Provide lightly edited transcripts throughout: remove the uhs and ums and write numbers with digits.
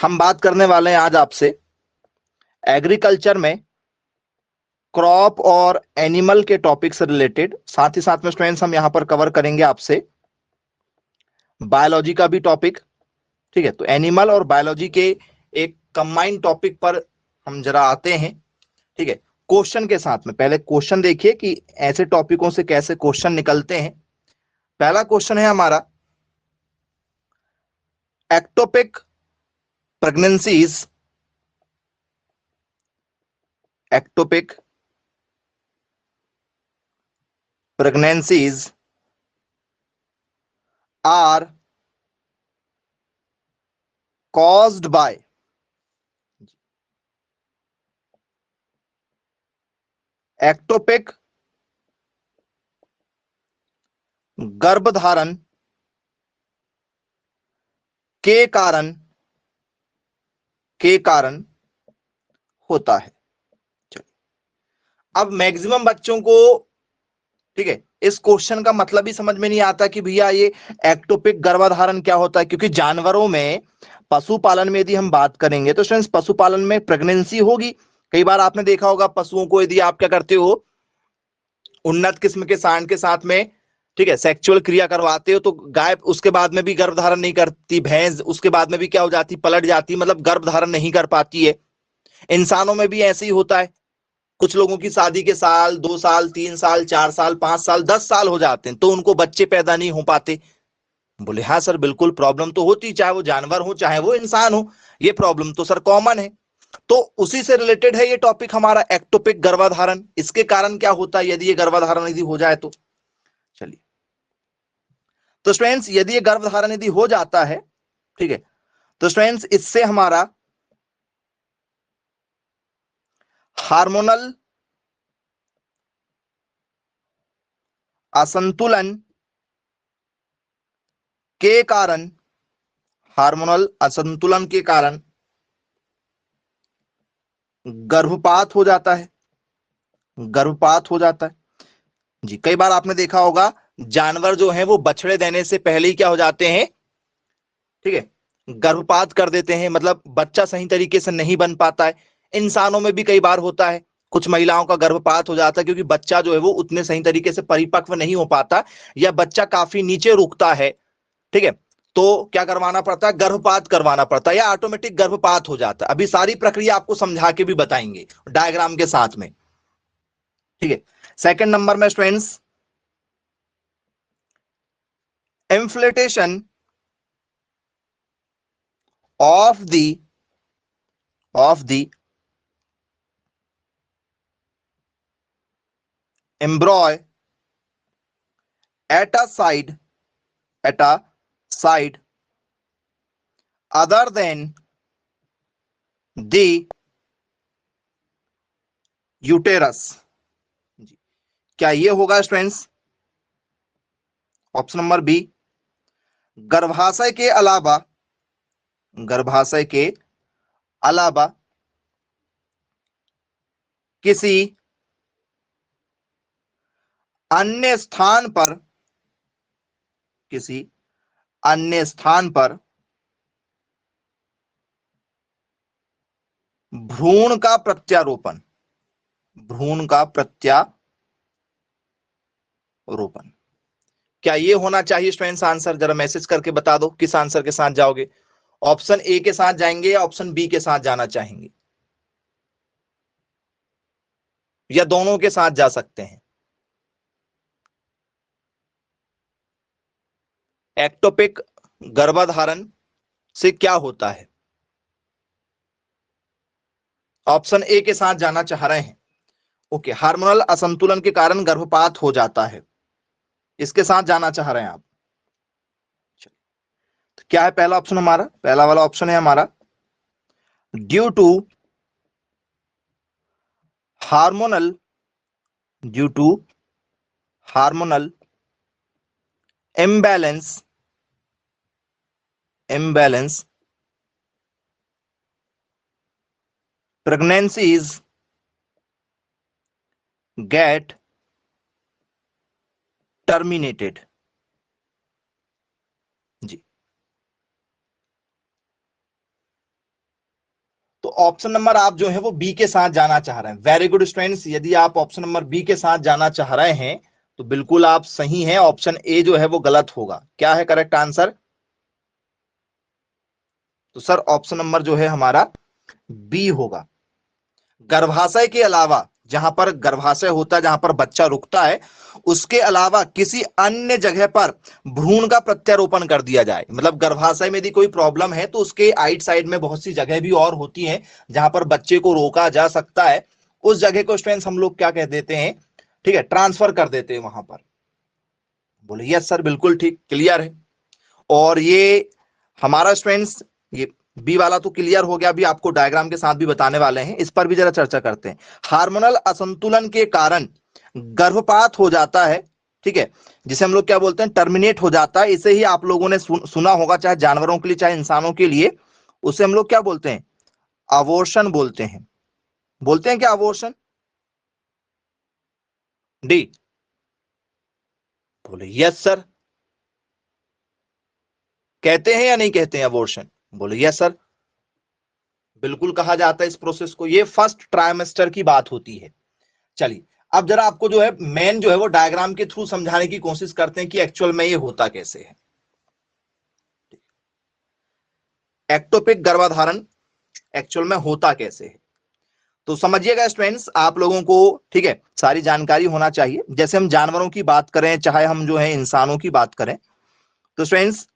हम बात करने वाले हैं आज आपसे एग्रीकल्चर में क्रॉप और एनिमल के टॉपिक से रिलेटेड। साथ ही साथ में स्टूडेंट्स हम यहां पर कवर करेंगे आपसे बायोलॉजी का भी टॉपिक। ठीक है, तो एनिमल और बायोलॉजी के एक कंबाइंड टॉपिक पर हम जरा आते हैं। ठीक है, क्वेश्चन के साथ में पहले क्वेश्चन देखिए कि ऐसे टॉपिकों से कैसे क्वेश्चन निकलते हैं। पहला क्वेश्चन है हमारा, ectopic pregnancies, ectopic pregnancies are caused by ectopic गर्भधारण के कारण होता है। चलिए, अब मैक्सिमम बच्चों को, ठीक है, इस क्वेश्चन का मतलब ही समझ में नहीं आता कि भैया ये एक्टोपिक गर्भधारण क्या होता है, क्योंकि जानवरों में, पशुपालन में यदि हम बात करेंगे तो स्टूडेंट्स पशुपालन में प्रेगनेंसी होगी। कई बार आपने देखा होगा पशुओं को यदि आप क्या करते हो, उन्नत किस्म के सांड के साथ में, ठीक है, सेक्सुअल क्रिया करवाते हो तो गाय उसके बाद में भी गर्भधारण नहीं करती, भैंस उसके बाद में भी क्या हो जाती, पलट जाती, मतलब गर्भधारण नहीं कर पाती है। इंसानों में भी ऐसे ही होता है। कुछ लोगों की शादी के साल, 2 साल, 3 साल, 4 साल, 5 साल, 10 साल हो जाते हैं तो उनको बच्चे पैदा नहीं हो पाते। बोले हाँ सर बिल्कुल, प्रॉब्लम तो होती, चाहे वो जानवर हो चाहे वो इंसान हो, ये प्रॉब्लम तो सर कॉमन है। तो उसी से रिलेटेड है ये टॉपिक हमारा, एक्टोपिक गर्भधारण। इसके कारण क्या होता है यदि ये गर्भधारण यदि हो जाए तो। चलिए, तो स्टूडेंट्स यदि ये गर्भधारण यदि हो जाता है, ठीक है, तो स्टूडेंट्स इससे हमारा हार्मोनल असंतुलन के कारण, हार्मोनल असंतुलन के कारण गर्भपात हो जाता है, गर्भपात हो जाता है। जी, कई बार आपने देखा होगा जानवर जो है वो बछड़े देने से पहले ही क्या हो जाते हैं, ठीक है, गर्भपात कर देते हैं, मतलब बच्चा सही तरीके से नहीं बन पाता है। इंसानों में भी कई बार होता है, कुछ महिलाओं का गर्भपात हो जाता है क्योंकि बच्चा जो है वो उतने सही तरीके से परिपक्व नहीं हो पाता, या बच्चा काफी नीचे रुकता है। ठीक है, तो क्या करवाना पड़ता है, गर्भपात करवाना पड़ता है, या ऑटोमेटिक गर्भपात हो जाता है। अभी सारी प्रक्रिया आपको समझा के भी बताएंगे डायग्राम के साथ में। ठीक है, सेकंड नंबर में students, inflation of the embryo at a side other than the uterus। क्या ये होगा स्टूडेंट्स, ऑप्शन नंबर बी, गर्भाशय के अलावा, गर्भाशय के अलावा किसी अन्य स्थान पर, किसी अन्य स्थान पर भ्रूण का प्रत्यारोपण, भ्रूण का प्रत्यारोपण। क्या ये होना चाहिए स्टूडेंट्स आंसर, जरा मैसेज करके बता दो किस आंसर के साथ जाओगे, ऑप्शन ए के साथ जाएंगे या ऑप्शन बी के साथ जाना चाहेंगे, या दोनों के साथ जा सकते हैं। एक्टोपिक गर्भधारण से क्या होता है, ऑप्शन ए के साथ जाना चाह रहे हैं। ओके, हार्मोनल असंतुलन के कारण गर्भपात हो जाता है, इसके साथ जाना चाह रहे हैं आप। तो क्या है पहला ऑप्शन हमारा, पहला वाला ऑप्शन है हमारा, due to hormonal, due to hormonal imbalance, imbalance pregnancies get terminated। जी, ऑप्शन नंबर आप जो है वो बी के साथ जाना चाह रहे हैं। वेरी गुड स्टूडेंट्स, यदि आप ऑप्शन नंबर बी के साथ जाना चाह रहे हैं तो बिल्कुल आप सही हैं। ऑप्शन ए जो है वो गलत होगा। क्या है करेक्ट आंसर? तो सर ऑप्शन नंबर जो है हमारा बी होगा। गर्भाशय के अलावा, जहां पर गर्भाशय होता है, जहां पर बच्चा रुकता है, उसके अलावा किसी अन्य जगह पर भ्रूण का प्रत्यारोपण कर दिया जाए। मतलब गर्भाशय में यदि कोई प्रॉब्लम है तो उसके आइट साइड में बहुत सी जगह भी और होती हैं जहां पर बच्चे को रोका जा सकता है। उस जगह को स्टूडेंट्स हम लोग क्या कह देते हैं, ठीक है, ट्रांसफर कर देते हैं वहां पर। बोले यस सर, बिल्कुल ठीक, क्लियर है। और ये हमारा स्टूडेंट्स ये बी वाला तो क्लियर हो गया। अभी आपको डायग्राम के साथ भी बताने वाले हैं, इस पर भी जरा चर्चा करते हैं। हार्मोनल असंतुलन के कारण गर्भपात हो जाता है, ठीक है, जिसे हम लोग क्या बोलते हैं, टर्मिनेट हो जाता है। इसे ही आप लोगों ने सुना होगा, चाहे जानवरों के लिए चाहे इंसानों के लिए। उसे हम लोग क्या बोलते हैं, अबॉर्शन बोलते हैं। बोलते हैं क्या अबॉर्शन? डी? बोले यस सर। कहते हैं या नहीं कहते हैं अबॉर्शन? बोले यस सर, बिल्कुल कहा जाता है इस प्रोसेस को। ये फर्स्ट ट्राइमेस्टर की बात होती है। चलिए अब जरा आपको जो है मेन जो है वो डायग्राम के थ्रू समझाने की कोशिश करते हैं कि एक्चुअल में ये होता कैसे है। एक्टोपिक गर्भाधारण एक्चुअल में होता कैसे है, तो समझिएगा स्टूडेंट्स आप लोगों को, ठीक है, सारी जानकारी होना चाहिए। जैसे हम जानवरों की बात करें, चाहे हम जो है इंसानों की बात करें, तो स्टूडेंट्स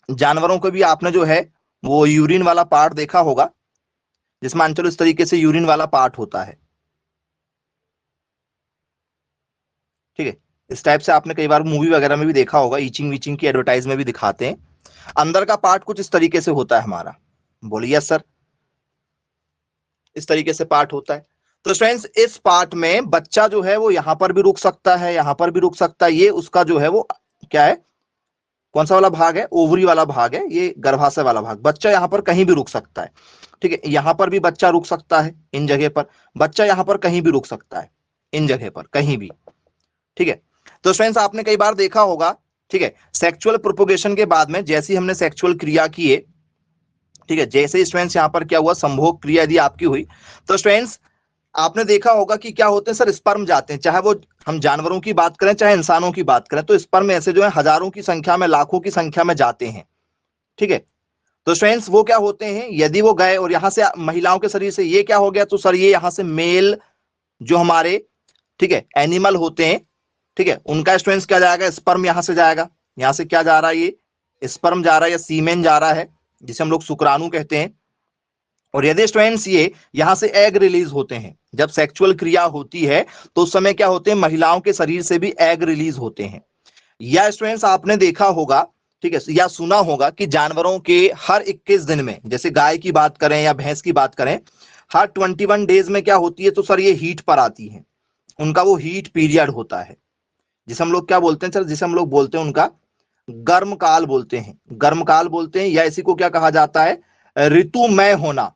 जानवरों को भी आपने जो है वो यूरिन वाला पार्ट देखा होगा, जिसमें अंचल इस तरीके से यूरिन वाला पार्ट होता है, ठीक है। इस टाइप से आपने कई बार मूवी वगैरह में भी देखा होगा, ईचिंग वीचिंग की एडवर्टाइज में भी दिखाते हैं। अंदर का पार्ट कुछ इस तरीके से होता है हमारा। बोलिए यस सर, इस तरीके से पार्ट होता है। तो फ्रेंड्स इस पार्ट में बच्चा जो है वो यहां पर भी रुक सकता है, यहां पर भी रुक सकता है। ये उसका जो है वो क्या है, कौन सा वाला भाग है, ओवरी वाला भाग है, ये गर्भाशय वाला भाग। बच्चा यहां पर कहीं भी रुक सकता है, ठीक है। यहां पर भी बच्चा रुक सकता है इन जगह पर, बच्चा यहां पर कहीं भी रुक सकता है इन जगह पर कहीं भी, ठीक है। तो फ्रेंड्स आपने कई बार देखा होगा, ठीक है, सेक्सुअल प्रोपोगेशन के बाद में जैसे ही हमने सेक्सुअल क्रिया किए, ठीक है, जैसे स्टूडेंट्स यहां पर क्या हुआ, संभोग क्रिया यदि आपकी हुई, तो स्टूडेंट्स आपने देखा होगा कि क्या होते हैं सर, स्पर्म जाते हैं। चाहे वो हम जानवरों की बात करें चाहे इंसानों की बात करें, तो स्पर्म ऐसे जो है हजारों की संख्या में, लाखों की संख्या में जाते हैं, ठीक है। तो स्टूडेंट्स वो क्या होते हैं, यदि वो गए और यहां से महिलाओं के शरीर से ये क्या हो गया, तो सर ये यहां से मेल जो हमारे, ठीक है, एनिमल होते हैं, ठीक है, उनका स्टूडेंट्स क्या जाएगा, स्पर्म यहां से जाएगा। यहां से क्या जा रहा है, ये स्पर्म जा रहा है या सीमेन जा रहा है, जिसे हम लोग शुक्राणु कहते हैं। और यदि स्टूडेंट्स ये यहां से एग रिलीज होते हैं, जब सेक्सुअल क्रिया होती है तो उस समय क्या होते हैं, महिलाओं के शरीर से भी एग रिलीज होते हैं। या स्टूडेंट्स आपने देखा होगा, ठीक है, या सुना होगा कि जानवरों के हर 21 दिन में, जैसे गाय की बात करें या भैंस की बात करें, हर 21 डेज में क्या होती है, तो सर ये हीट पर आती है। उनका वो हीट पीरियड होता है, जिसे हम लोग क्या बोलते हैं सर, जिसे हम लोग बोलते हैं उनका गर्म काल बोलते हैं, गर्म काल बोलते हैं। या इसी को क्या कहा जाता है, ऋतुमय होना,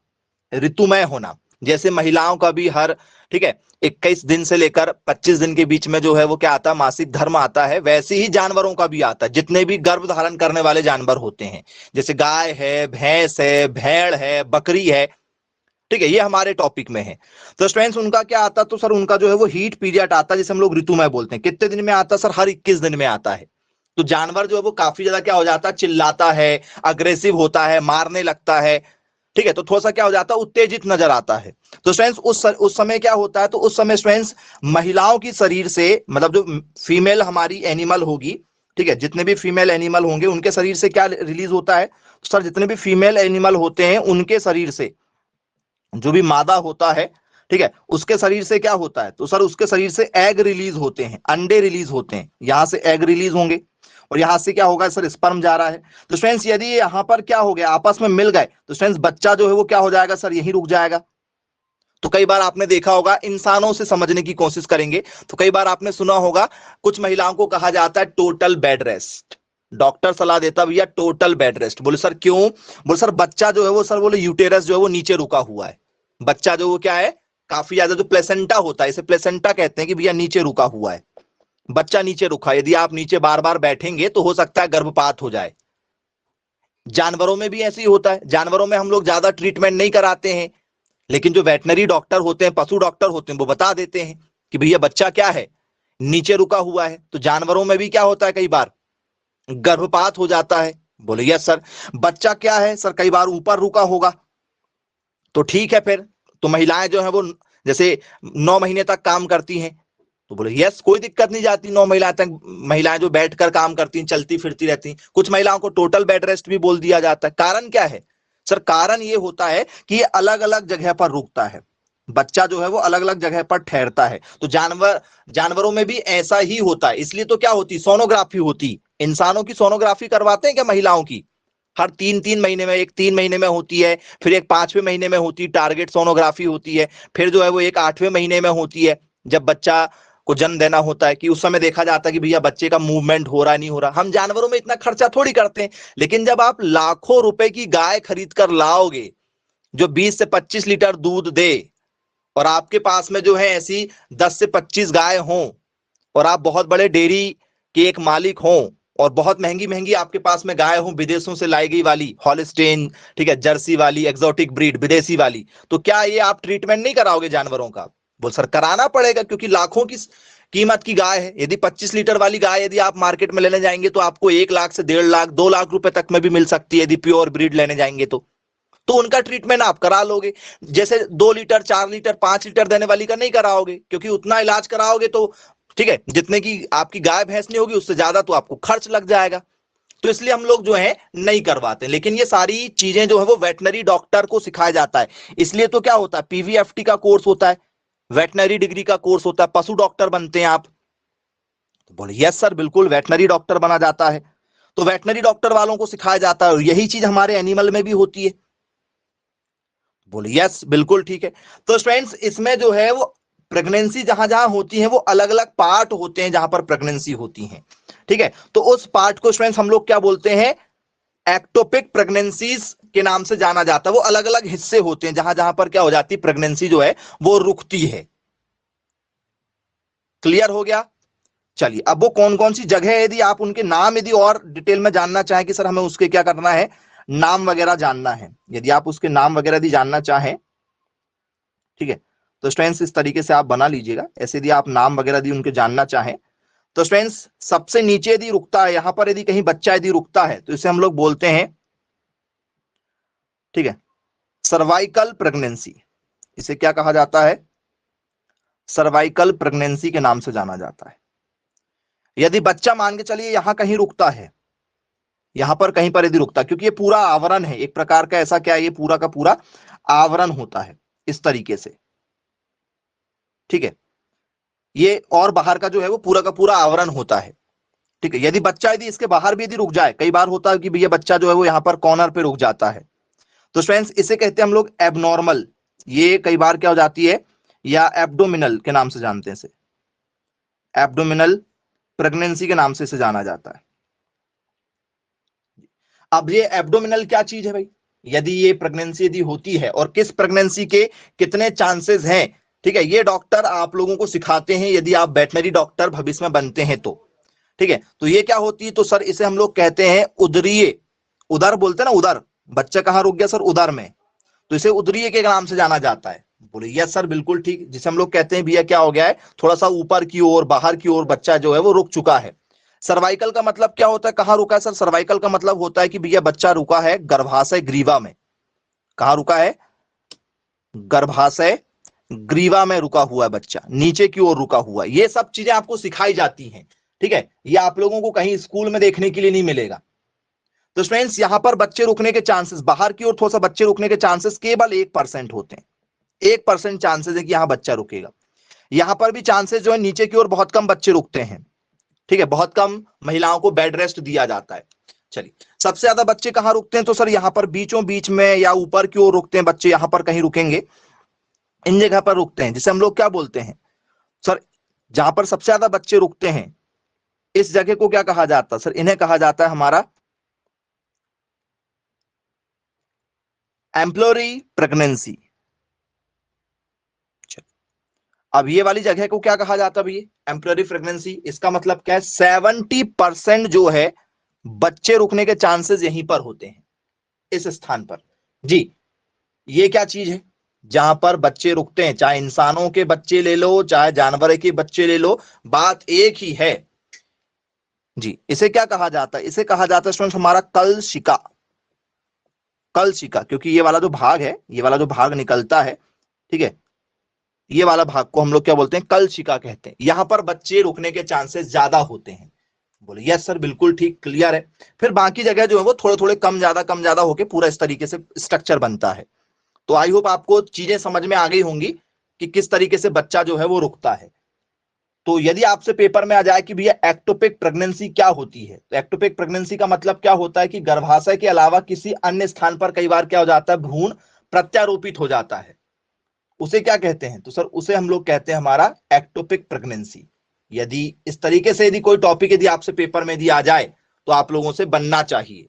ऋतुमय होना। जैसे महिलाओं का भी हर, ठीक है, 21 दिन से लेकर 25 दिन के बीच में जो है वो क्या आता है, मासिक धर्म आता है। वैसे ही जानवरों का भी आता है, जितने भी गर्भ धारण करने वाले जानवर होते हैं, जैसे गाय है, भैंस है, भेड़ है, बकरी है, ठीक है, ये हमारे टॉपिक में है। तो स्टूडेंट्स उनका क्या आता, तो सर उनका जो है वो हीट पीरियड आता है, जिसे हम लोग ऋतुमय बोलते हैं। कितने दिन में आता सर, हर 21 दिन में आता है। तो जानवर जो है वो काफी ज्यादा क्या हो जाता है, चिल्लाता है, अग्रेसिव होता है, मारने लगता है, ठीक है। तो थोड़ा सा क्या हो जाता है, उत्तेजित नजर आता है। तो स्टूडेंट्स उस समय क्या होता है, तो उस समय स्टूडेंट्स महिलाओं की शरीर से, मतलब जो फीमेल हमारी एनिमल होगी, ठीक है, जितने भी फीमेल एनिमल होंगे उनके शरीर से क्या रिलीज होता है, तो सर जितने भी फीमेल एनिमल होते हैं उनके शरीर से, जो भी मादा होता है, ठीक है, उसके शरीर से क्या होता है, तो सर उसके शरीर से एग रिलीज होते हैं, अंडे रिलीज होते हैं। यहां से एग रिलीज होंगे और यहां से क्या होगा सर, स्पर्म जा रहा है। तो फ्रेंड्स यदि यहां पर क्या हो गया, आपस में मिल गए, तो फ्रेंड्स बच्चा जो है वो क्या हो जाएगा सर, यहीं रुक जाएगा। तो कई बार आपने देखा होगा, इंसानों से समझने की कोशिश करेंगे तो कई बार आपने सुना होगा, कुछ महिलाओं को कहा जाता है टोटल बेड रेस्ट। डॉक्टर सलाह देता भैया टोटल बेड रेस्ट। बोले सर क्यों? बोले सर बच्चा जो है वो, सर बोले यूटेरस जो है वो नीचे रुका हुआ है। बच्चा जो वो क्या है, काफी ज्यादा जो प्लेसेंटा होता है, इसे प्लेसेंटा कहते हैं, कि भैया नीचे रुका हुआ है, बच्चा नीचे रुका। यदि आप नीचे बार बार बैठेंगे तो हो सकता है गर्भपात हो जाए। जानवरों में भी ऐसे ही होता है, जानवरों में हम लोग ज्यादा ट्रीटमेंट नहीं कराते हैं, लेकिन जो वेटनरी डॉक्टर होते हैं, पशु डॉक्टर होते हैं, वो बता देते हैं कि भैया बच्चा क्या है, नीचे रुका हुआ है। तो जानवरों में भी क्या होता है, कई बार गर्भपात हो जाता है। बोले यस सर। बच्चा क्या है सर, कई बार ऊपर रुका होगा, तो ठीक है फिर तो महिलाएं जो है वो जैसे 9 महीने तक काम करती हैं, तो बोले यस कोई दिक्कत नहीं जाती 9 महीना तक। महिलाएं जो बैठकर काम करती हैं, चलती फिरती रहती हैं। कुछ महिलाओं को टोटल बेड रेस्ट भी बोल दिया जाता है। कारण क्या है सर, कारण ये होता है कि ये अलग अलग जगह पर रुकता है, बच्चा जो है वो अलग अलग जगह पर ठहरता है। तो जानवरों में भी ऐसा ही होता है। इसलिए तो क्या होती, सोनोग्राफी होती। इंसानों की सोनोग्राफी करवाते हैं क्या महिलाओं की, हर 3-3 महीने में, एक 3 महीने में होती है, फिर एक 5वें महीने में होती है, टारगेट सोनोग्राफी होती है, फिर जो है वो एक 8वें महीने में होती है, जब बच्चा को जन्म देना होता है, कि उस समय देखा जाता है कि भैया बच्चे का मूवमेंट हो रहा नहीं हो रहा। हम जानवरों में इतना खर्चा थोड़ी करते हैं, लेकिन जब आप लाखों रुपए की गाय खरीद कर लाओगे जो 20 से 25 लीटर दूध दे, और आपके पास में जो है ऐसी 10 से 25 गाय हों, और आप बहुत बड़े डेयरी के एक मालिक हों, और बहुत महंगी महंगी आपके पास में गाय हो, विदेशों से लाई गई वाली, हॉलिस्टेन, ठीक है, जर्सी वाली, एक्सोटिक ब्रीड, विदेशी वाली, तो क्या ये आप ट्रीटमेंट नहीं कराओगे जानवरों का? बोल सर कराना पड़ेगा, क्योंकि लाखों की कीमत की गाय है। यदि 25 लीटर वाली गाय यदि आप मार्केट में लेने जाएंगे तो आपको 1 लाख से 1.5 लाख, 2 लाख रुपए तक में भी मिल सकती है, यदि प्योर ब्रीड लेने जाएंगे तो उनका ट्रीटमेंट आप करा लोगे। जैसे 2 लीटर, 4 लीटर, 5 लीटर देने वाली का नहीं कराओगे, क्योंकि उतना इलाज कराओगे तो ठीक है, जितने की आपकी गाय भैंस नहीं होगी उससे ज्यादा तो आपको खर्च लग जाएगा। तो इसलिए हम लोग जो है नहीं करवाते। लेकिन ये सारी चीजें जो है वो वेटनरी डॉक्टर को सिखाया जाता है। इसलिए तो क्या होता है, पीवीएफटी का कोर्स होता है, वेटनरी डिग्री का कोर्स होता है, पशु डॉक्टर बनते हैं आप। तो बोले यस सर, बिल्कुल वेटनरी डॉक्टर बना जाता है। तो वेटनरी डॉक्टर वालों को सिखाया जाता है, और यही चीज हमारे एनिमल में भी होती है। बोले यस बिल्कुल ठीक है। तो फ्रेंड्स इसमें जो है वो प्रेगनेंसी जहां जहां होती है वो अलग अलग पार्ट होते हैं जहां पर प्रेगनेंसी होती है, ठीक है। तो उस पार्ट को फ्रेंड्स हम लोग क्या बोलते हैं, एक्टोपिक प्रेगनेंसीज के नाम से जाना जाता है। वो अलग अलग हिस्से होते हैं जहां जहां पर क्या हो जाती है, प्रेगनेंसी जो है वो रुकती है। क्लियर हो गया? चलिए, अब वो कौन कौन सी जगह है, यदि आप उनके नाम यदि और डिटेल में जानना चाहें कि सर हमें उसके क्या करना है, नाम वगैरह जानना है, यदि आप उसके नाम वगैरह यदि जानना चाहें, ठीक है, तो स्टूडेंट्स इस तरीके से आप बना लीजिएगा। ऐसे यदि आप नाम वगैरह यदि उनके जानना चाहें, तो स्टूडेंट्स सबसे नीचे यदि रुकता है, यहां पर यदि कहीं बच्चा यदि रुकता है तो इसे हम लोग बोलते हैं, ठीक है, सर्वाइकल प्रेगनेंसी। इसे क्या कहा जाता है, सर्वाइकल प्रेगनेंसी के नाम से जाना जाता है। यदि बच्चा मान के चलिए यहां कहीं रुकता है, यहां पर कहीं पर यदि रुकता, क्योंकि ये पूरा आवरण है एक प्रकार का, ऐसा क्या है, ये पूरा का पूरा आवरण होता है इस तरीके से, ठीक है, ये और बाहर का जो है वो पूरा का पूरा आवरण होता है, ठीक है। यदि बच्चा यदि इसके बाहर भी यदि रुक जाए, कई बार होता है कि भैया बच्चा जो है वो यहाँ पर कॉर्नर पे रुक जाता है, तो फ्रेंड्स इसे कहते हैं हम लोग एबनॉर्मल। ये कई बार क्या हो जाती है, या एब्डोमिनल के नाम से जानते हैं इसे, एब्डोमिनल प्रेगनेंसी के नाम से इसे जाना जाता है। अब ये एब्डोमिनल क्या चीज है भाई, यदि ये प्रेगनेंसी यदि होती है और किस प्रेगनेंसी के कितने चांसेस हैं, ठीक है, ये डॉक्टर आप लोगों को सिखाते हैं यदि आप वेटनरी डॉक्टर भविष्य में बनते हैं तो, ठीक है। तो ये क्या होती है, तो सर इसे हम लोग कहते हैं उदरीय, उदर बोलते हैं ना, उदर, बच्चा कहां रुक गया सर, उदर में, तो इसे उदरीय के नाम से जाना जाता है। बोले यस सर बिल्कुल ठीक, जिसे हम लोग कहते हैं भैया क्या हो गया है, थोड़ा सा ऊपर की ओर, बाहर की ओर बच्चा जो है वो रुक चुका है। सर्वाइकल का मतलब क्या होता है, कहां रुका है सर, सर्वाइकल का मतलब होता है कि भैया बच्चा रुका है गर्भाशय ग्रीवा में। कहां रुका है, गर्भाशय ग्रीवा में रुका हुआ है बच्चा, नीचे की ओर रुका हुआ है। ये सब चीजें आपको सिखाई जाती हैं, ठीक है, ये आप लोगों को कहीं स्कूल में देखने के लिए नहीं मिलेगा। तो फ्रेंड्स यहां पर बच्चे रुकने के चांसेस, बाहर की ओर थोड़ा सा बच्चे रुकने के चांसेस केवल 1% होते हैं, 1% चांसेस है कि यहां बच्चा रुकेगा। यहां पर भी चांसेस जो है नीचे की ओर बहुत कम बच्चे रुकते हैं, ठीक है, बहुत कम महिलाओं को बेड रेस्ट दिया जाता है। चलिए, सबसे ज्यादा बच्चे कहां रुकते हैं, तो सर यहां पर बीचों बीच में या ऊपर की ओर रुकते हैं बच्चे, यहां पर कहीं रुकेंगे, इन जगह पर रुकते हैं, जिसे हम लोग क्या बोलते हैं सर, जहां पर सबसे ज्यादा बच्चे रुकते हैं इस जगह को क्या कहा जाता है सर, इन्हें कहा जाता है हमारा एम्प्लोरी प्रेगनेंसी। अब ये वाली जगह को क्या कहा जाता है भैया, एम्प्लोरी प्रेगनेंसी। इसका मतलब क्या है, 70% जो है बच्चे रुकने के चांसेस यहीं पर होते हैं। इस स्थान पर। जी, ये क्या चीज है जहां पर बच्चे रुकते हैं, चाहे इंसानों के बच्चे ले लो चाहे जानवर के बच्चे ले लो, बात एक ही है। जी, इसे क्या कहा जाता है? इसे कहा जाता है स्टूडेंट्स हमारा कल शिका। कल शिका, क्योंकि ये वाला जो भाग है, ये वाला जो भाग निकलता है, ठीक है, ये वाला भाग को हम लोग क्या बोलते हैं? कल शिका कहते हैं। यहां पर बच्चे रुकने के चांसेस ज्यादा होते हैं। बोले यस सर, बिल्कुल ठीक, क्लियर है। फिर बाकी जगह जो है वो थोड़े थोड़े कम ज्यादा होके पूरा इस तरीके से स्ट्रक्चर बनता है। तो आई होप आपको चीजें समझ में आ गई होंगी कि किस तरीके से बच्चा जो है वो रुकता है। तो यदि आपसे पेपर में आ जाए कि भैया एक्टोपिक प्रेगनेंसी क्या होती है, तो एक्टोपिक प्रेगनेंसी का मतलब क्या होता है कि गर्भाशय के अलावा किसी अन्य स्थान पर कई बार क्या हो जाता है? भ्रूण प्रत्यारोपित हो जाता है। उसे क्या कहते हैं? तो सर उसे हम लोग कहते हैं हमारा एक्टोपिक प्रेगनेंसी। यदि इस तरीके से यदि कोई टॉपिक यदि आपसे पेपर में यदि आ जाए तो आप लोगों से बनना चाहिए।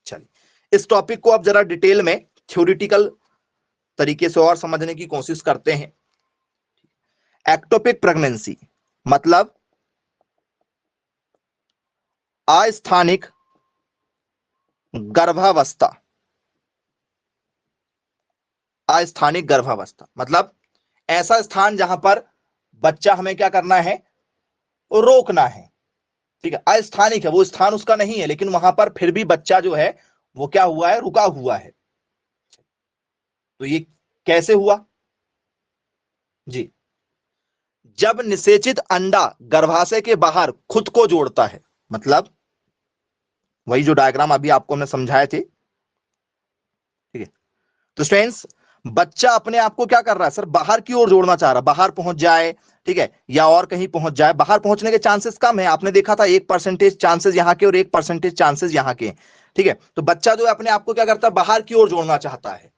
चलिए, इस टॉपिक को अब जरा डिटेल में थ्योरेटिकल तरीके से और समझने की कोशिश करते हैं। एक्टोपिक प्रेगनेंसी मतलब अस्थानिक गर्भावस्था। अस्थानिक गर्भावस्था मतलब ऐसा स्थान जहां पर बच्चा हमें क्या करना है? रोकना है। ठीक है, अस्थानिक है, वो स्थान उसका नहीं है, लेकिन वहां पर फिर भी बच्चा जो है वो क्या हुआ है? रुका हुआ है। तो ये कैसे हुआ? जी, जब निषेचित अंडा गर्भाशय के बाहर खुद को जोड़ता है, मतलब वही जो डायग्राम अभी आपको हमने समझाए थे। ठीक है, तो स्टूडेंट्स बच्चा अपने आप को क्या कर रहा है सर? बाहर की ओर जोड़ना चाह रहा है, बाहर पहुंच जाए, ठीक है, या और कहीं पहुंच जाए। बाहर पहुंचने के चांसेस कम है, आपने देखा था 1% चांसेस यहाँ के और 1% चांसेस यहाँ के। ठीक है, तो बच्चा जो है अपने आप को क्या करता है? बाहर की ओर जोड़ना चाहता है।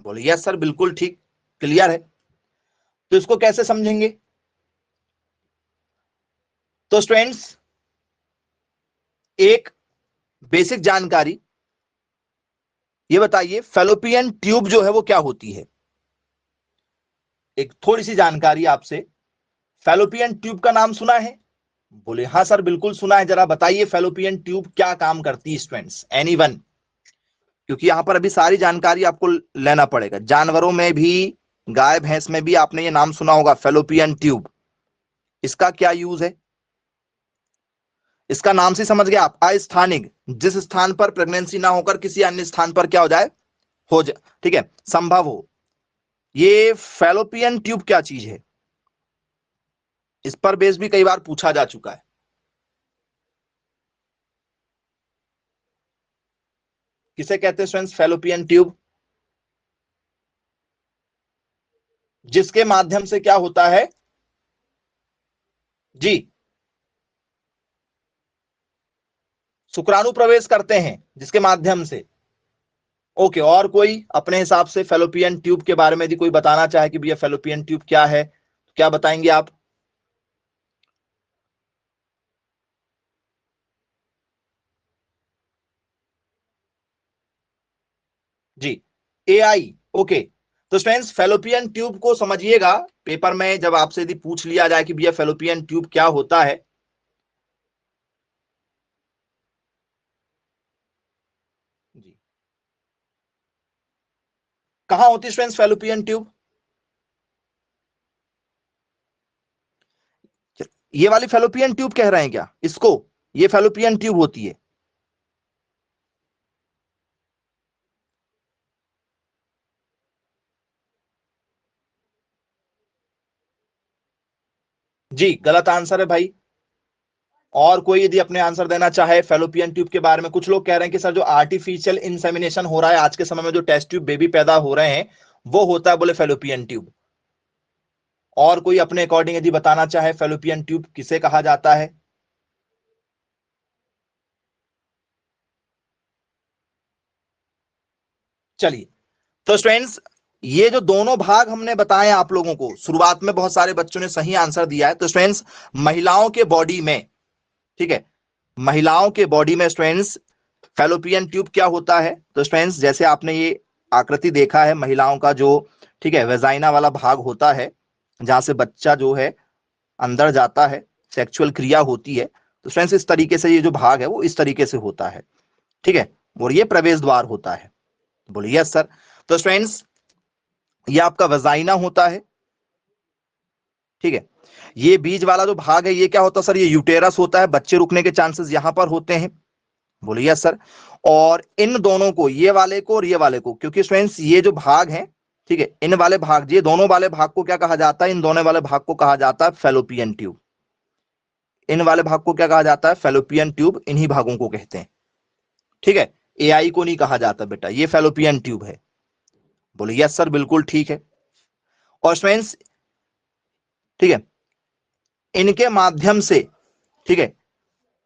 बोले यस सर, बिल्कुल ठीक, क्लियर है। तो इसको कैसे समझेंगे? तो स्टूडेंट्स एक बेसिक जानकारी ये बताइए, फेलोपियन ट्यूब जो है वो क्या होती है? एक थोड़ी सी जानकारी आपसे, फेलोपियन ट्यूब का नाम सुना है? बोले हाँ सर, बिल्कुल सुना है। जरा बताइए फेलोपियन ट्यूब क्या काम करती है स्टूडेंट्स, एनीवन? क्योंकि यहां पर अभी सारी जानकारी आपको लेना पड़ेगा। जानवरों में भी, गाय भैंस में भी आपने ये नाम सुना होगा, फेलोपियन ट्यूब। इसका क्या यूज है? इसका नाम से समझ गए आप, अस्थानिक, जिस स्थान पर प्रेगनेंसी ना होकर किसी अन्य स्थान पर क्या हो जाए? हो जाए, ठीक है, संभव हो। ये फेलोपियन ट्यूब क्या चीज है? इस पर बेस भी कई बार पूछा जा चुका है। किसे कहते हैं स्टूडेंट्स फेलोपियन ट्यूब? जिसके माध्यम से क्या होता है? जी, शुक्राणु प्रवेश करते हैं, जिसके माध्यम से। ओके, और कोई अपने हिसाब से फेलोपियन ट्यूब के बारे में यदि कोई बताना चाहे कि भैया फेलोपियन ट्यूब क्या है, तो क्या बताएंगे आप? जी, एआई। ओके, तो स्टूडेंट्स फेलोपियन ट्यूब को समझिएगा। पेपर में जब आपसे यदि पूछ लिया जाए कि भैया फेलोपियन ट्यूब क्या होता है, जी, कहां होती है स्टूडेंट्स फेलोपियन ट्यूब? ये वाली फेलोपियन ट्यूब कह रहे हैं क्या इसको? ये फेलोपियन ट्यूब होती है। जी, गलत आंसर है भाई। और कोई यदि अपने आंसर देना चाहे फेलोपियन ट्यूब के बारे में? कुछ लोग कह रहे हैं कि सर जो आर्टिफिशियल इंसेमिनेशन हो रहा है आज के समय में, जो टेस्ट ट्यूब बेबी पैदा हो रहे हैं, वो होता है बोले फेलोपियन ट्यूब। और कोई अपने अकॉर्डिंग यदि बताना चाहे फेलोपियन ट्यूब किसे कहा जाता है? चलिए, तो स्टूडेंट्स ये जो दोनों भाग हमने बताए आप लोगों को, शुरुआत में बहुत सारे बच्चों ने सही आंसर दिया है। तो स्टूडेंट्स महिलाओं के बॉडी में, ठीक है, महिलाओं के बॉडी में स्टूडेंट्स फेलोपियन ट्यूब क्या होता है? तो स्टूडेंट्स जैसे आपने ये आकृति देखा है, महिलाओं का जो, ठीक है, वेजाइना वाला भाग होता है, जहां से बच्चा जो है अंदर जाता है, सेक्सुअल क्रिया होती है। तो फ्रेंड्स इस तरीके से ये जो भाग है वो इस तरीके से होता है। ठीक है, और ये प्रवेश द्वार होता है। बोलिए यस सर। तो स्टूडेंट्स ये आपका वजाइना होता है, ठीक है। ये बीच वाला जो भाग है ये क्या होता है सर, ये यूटेरस होता है, बच्चे रुकने के चांसेस यहां पर होते हैं। बोलिए यस सर। और इन दोनों को, ये वाले को और ये वाले को, क्योंकि स्टूडेंट्स ये जो भाग है, ठीक है, इन वाले भाग, ये दोनों वाले भाग को क्या कहा जाता है, इन दोनों वाले भाग को कहा जाता है फेलोपियन ट्यूब। इन वाले भाग को क्या कहा जाता है, फेलोपियन ट्यूब, इन्हीं भागों को कहते हैं, ठीक है। एआई को नहीं कहा जाता बेटा, ये फेलोपियन ट्यूब है। बोलिए यस सर, बिल्कुल ठीक है। और स्टूडेंट्स, ठीक है, इनके माध्यम से, ठीक है,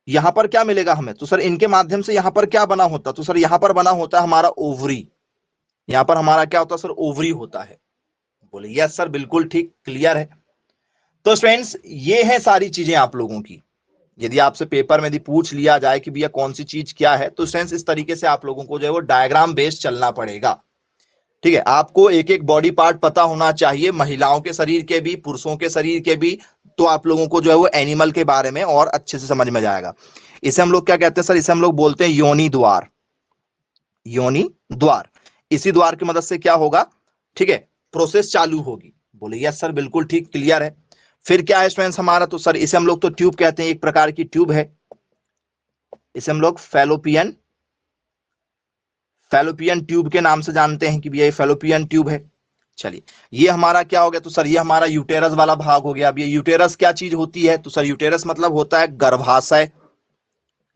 यहां पर क्या मिलेगा हमें, तो सर इनके माध्यम से यहां पर क्या बना होता, तो सर यहां पर बना होता है हमारा ओवरी। यहां पर हमारा क्या होता है सर, ओवरी होता है। बोलिए यस सर, बिल्कुल ठीक, क्लियर है। तो स्टूडेंट्स ये है सारी चीजें आप लोगों की। यदि आपसे पेपर में यदि पूछ लिया जाए कि भैया कौन सी चीज क्या है, तो स्टूडेंट्स इस तरीके से आप लोगों को जो है वो डायग्राम बेस्ड चलना पड़ेगा, ठीक है। आपको एक एक बॉडी पार्ट पता होना चाहिए, महिलाओं के शरीर के भी, पुरुषों के शरीर के भी, तो आप लोगों को जो है वो एनिमल के बारे में और अच्छे से समझ में जाएगा। इसे हम लोग क्या कहते हैं सर, इसे हम लोग बोलते हैं योनि द्वार। योनि द्वार, इसी द्वार की मदद से क्या होगा, ठीक है, प्रोसेस चालू होगी। बोले यस सर, बिल्कुल ठीक, क्लियर है। फिर क्या है स्टूडेंट्स हमारा, तो सर इसे हम लोग तो ट्यूब कहते हैं, एक प्रकार की ट्यूब है, इसे हम लोग फैलोपियन फैलोपियन ट्यूब के नाम से जानते हैं कि भैया ये फैलोपियन ट्यूब है। चलिए, ये हमारा क्या हो गया, तो सर ये हमारा यूटेरस वाला भाग हो गया। अब ये यूटेरस क्या चीज होती है, तो सर यूटेरस मतलब होता है गर्भाशय।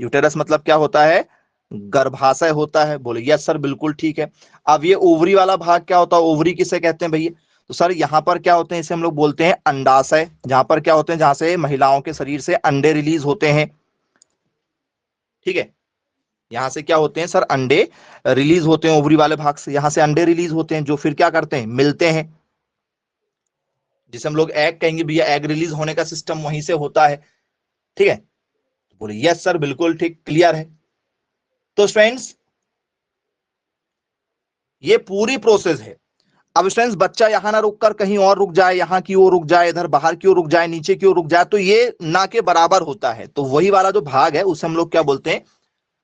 यूटेरस मतलब क्या होता है, गर्भाशय होता है। बोले यस सर, बिल्कुल ठीक है। अब ये ओवरी वाला भाग क्या होता है, ओवरी किसे कहते हैं भैया, तो सर यहां पर क्या होते हैं, इसे हम लोग बोलते हैं अंडाशय। जहां पर क्या होते हैं, जहां से महिलाओं के शरीर से अंडे रिलीज होते हैं, ठीक है। यहां से क्या होते हैं सर, अंडे रिलीज होते हैं, ओवरी वाले भाग से यहां से अंडे रिलीज होते हैं, जो फिर क्या करते हैं, मिलते हैं, जिसे हम लोग एग कहेंगे भैया, एग रिलीज होने का सिस्टम वहीं से होता है, ठीक है। बोले यस सर, बिल्कुल ठीक, क्लियर है। तो स्टूडेंट्स ये पूरी प्रोसेस है। अब स्टूडेंट्स बच्चा यहां ना रुक कर कहीं और रुक जाए, यहां की ओर रुक जाए, इधर बाहर की ओर रुक जाए, नीचे की ओर रुक जाए, तो ये ना के बराबर होता है। तो वही वाला जो भाग है उसे हम लोग क्या बोलते हैं,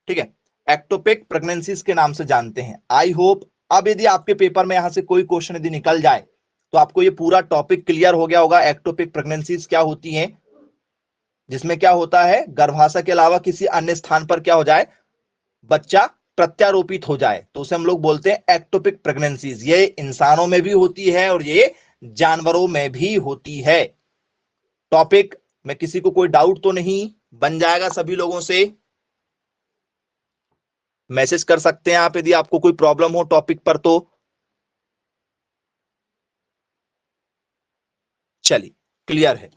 ठीक है, एक्टोपिक प्रेगनेंसीज के नाम से जानते हैं। आई होप अब यदि आपके पेपर में यहां से कोई क्वेश्चन यदि निकल जाए तो आपको ये पूरा टॉपिक क्लियर हो गया होगा। एक्टोपिक प्रेगनेंसीज क्या होती हैं, जिसमें क्या होता है, गर्भाशय के अलावा किसी अन्य स्थान पर क्या हो जाए, बच्चा प्रत्यारोपित हो जाए, तो उसे हम लोग बोलते हैं एक्टोपिक प्रेगनेंसीज। ये इंसानों में भी होती है और ये जानवरों में भी होती है। टॉपिक में किसी को कोई डाउट तो नहीं, बन जाएगा सभी लोगों से। मैसेज कर सकते हैं आप यदि आपको कोई प्रॉब्लम हो टॉपिक पर तो। चलिए, क्लियर है।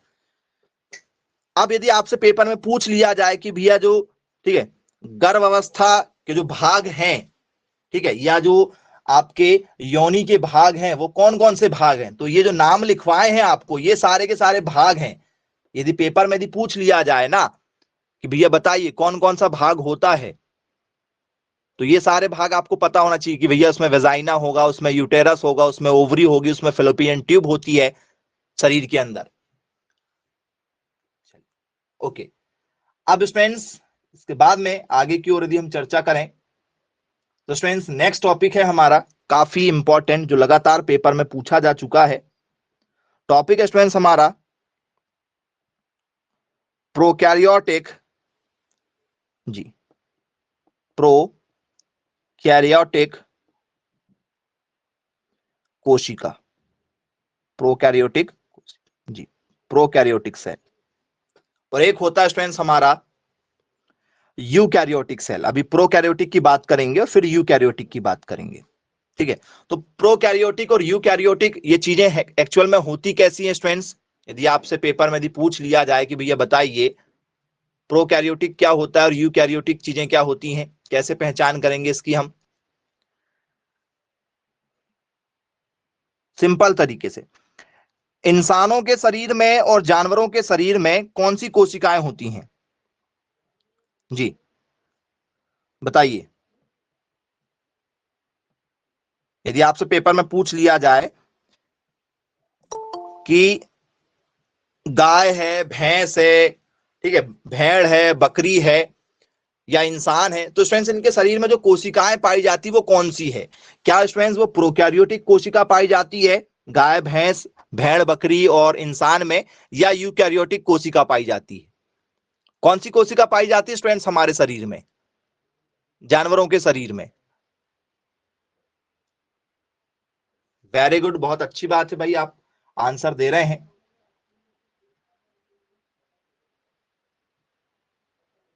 अब यदि आपसे पेपर में पूछ लिया जाए कि भैया जो, ठीक है, गर्भ अवस्था के जो भाग हैं, ठीक है, या जो आपके योनि के भाग हैं वो कौन कौन से भाग हैं, तो ये जो नाम लिखवाए हैं आपको, ये सारे के सारे भाग हैं। यदि पेपर में यदि पूछ लिया जाए ना कि भैया बताइए कौन कौन सा भाग होता है, तो ये सारे भाग आपको पता होना चाहिए कि भैया उसमें वेजाइना होगा, उसमें यूटेरस होगा, उसमें ओवरी होगी, उसमें फेलोपियन ट्यूब होती है शरीर के अंदर। ओके, अब स्टूडेंट्स इसके बाद में आगे की ओर यदि हम चर्चा करें, तो स्टूडेंट्स नेक्स्ट टॉपिक है हमारा काफी इंपॉर्टेंट, जो लगातार पेपर में पूछा जा चुका है। टॉपिक है स्टूडेंट्स हमारा प्रोकैरियोटिक, जी, प्रोकैरियोटिक कोशिका। प्रोकैरियोटिक, जी, प्रोकैरियोटिक सेल। और एक होता है स्टूडेंट्स हमारा यूकैरियोटिक सेल। अभी प्रोकैरियोटिक की बात करेंगे और फिर यूकैरियोटिक की बात करेंगे, ठीक है। तो प्रोकैरियोटिक और यूकैरियोटिक ये चीजें एक्चुअल में होती कैसी हैं स्टूडेंट्स, यदि आपसे पेपर में यदि पूछ लिया जाए कि भैया बताइए प्रोकैरियोटिक क्या होता है और यूकैरियोटिक चीजें क्या होती हैं, कैसे पहचान करेंगे इसकी हम, सिंपल तरीके से। इंसानों के शरीर में और जानवरों के शरीर में कौन सी कोशिकाएं होती हैं, जी बताइए। यदि आपसे पेपर में पूछ लिया जाए कि गाय है, भैंस है, ठीक है, भेड़ है, बकरी है, या इंसान है, तो स्टूडेंट्स इनके शरीर में जो कोशिकाएं पाई जाती वो कौन सी है? क्या स्टूडेंट्स वो प्रोकैरियोटिक कोशिका पाई जाती है गाय, भैंस, भेड़, बकरी और इंसान में, या यूकैरियोटिक कोशिका पाई जाती है? कौन सी कोशिका पाई जाती है स्टूडेंट्स हमारे शरीर में, जानवरों के शरीर में? वेरी गुड, बहुत अच्छी बात है भाई, आप आंसर दे रहे हैं।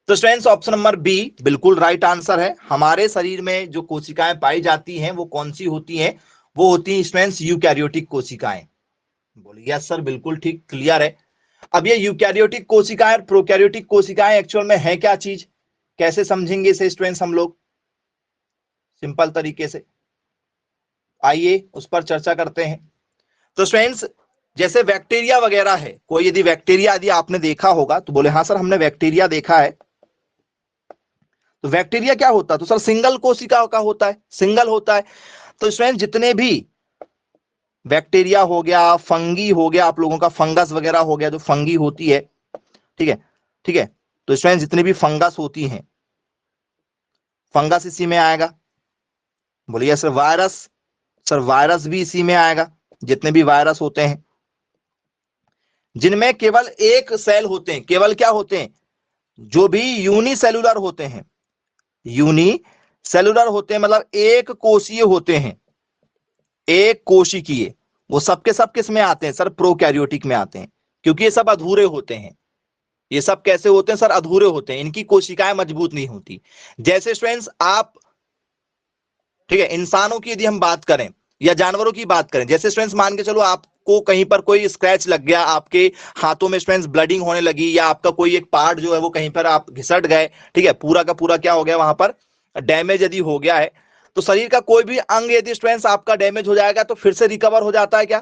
तो स्टूडेंट्स ऑप्शन नंबर बी बिल्कुल राइट आंसर है। हमारे शरीर में जो कोशिकाएं पाई जाती हैं वो कौन सी होती हैं? वो होती हैं स्टूडेंट्स यूकैरियोटिक कोशिकाएं। बोलिए यस सर, बिल्कुल ठीक, क्लियर है। अब ये यूकैरियोटिक कोशिकाएं और प्रोकैरियोटिक कोशिकाएं एक्चुअल में है क्या चीज, कैसे समझेंगे इसे स्टूडेंट्स हम लोग सिंपल तरीके से? आइए उस पर चर्चा करते हैं। तो स्टूडेंट्स जैसे बैक्टीरिया वगैरह है, कोई यदि बैक्टीरिया यदि आपने देखा होगा तो बोले हाँ सर हमने बैक्टीरिया देखा है। तो बैक्टीरिया क्या होता है? तो सर सिंगल कोशिका का होता है, सिंगल होता है। तो स्टूडेंट जितने भी बैक्टीरिया हो गया, फंगी हो गया, आप लोगों का फंगस वगैरह हो गया, जो फंगी होती है, ठीक है, ठीक है। तो स्टूडेंट जितनी भी फंगस होती हैं, फंगस इसी में आएगा। बोलिए सर वायरस, सर वायरस भी इसी में आएगा, जितने भी वायरस होते हैं जिनमें केवल एक सेल होते हैं, केवल क्या होते हैं? जो भी यूनिसेलुलर होते हैं, यूनिसेलुलर होते हैं मतलब एक कोशीय होते हैं, एक कोशिकीय, वो सबके सब किस में आते हैं सर? प्रोकैरियोटिक में आते हैं, क्योंकि ये सब अधूरे होते हैं। ये सब कैसे होते हैं सर? अधूरे होते हैं, इनकी कोशिकाएं मजबूत नहीं होती। जैसे स्टूडेंट्स आप, ठीक है, इंसानों की यदि हम बात करें या जानवरों की बात करें, जैसे स्टूडेंट्स मान के चलो आपको कहीं पर कोई स्क्रैच लग गया, आपके हाथों में स्टूडेंट्स ब्लडिंग होने लगी, या आपका कोई एक पार्ट जो है वो कहीं पर आप घिसट गए, ठीक है, पूरा का पूरा क्या हो गया, वहां पर डैमेज यदि हो गया है, तो शरीर का कोई भी अंग यदि स्टूडेंट्स आपका डैमेज हो जाएगा तो फिर से रिकवर हो जाता है क्या?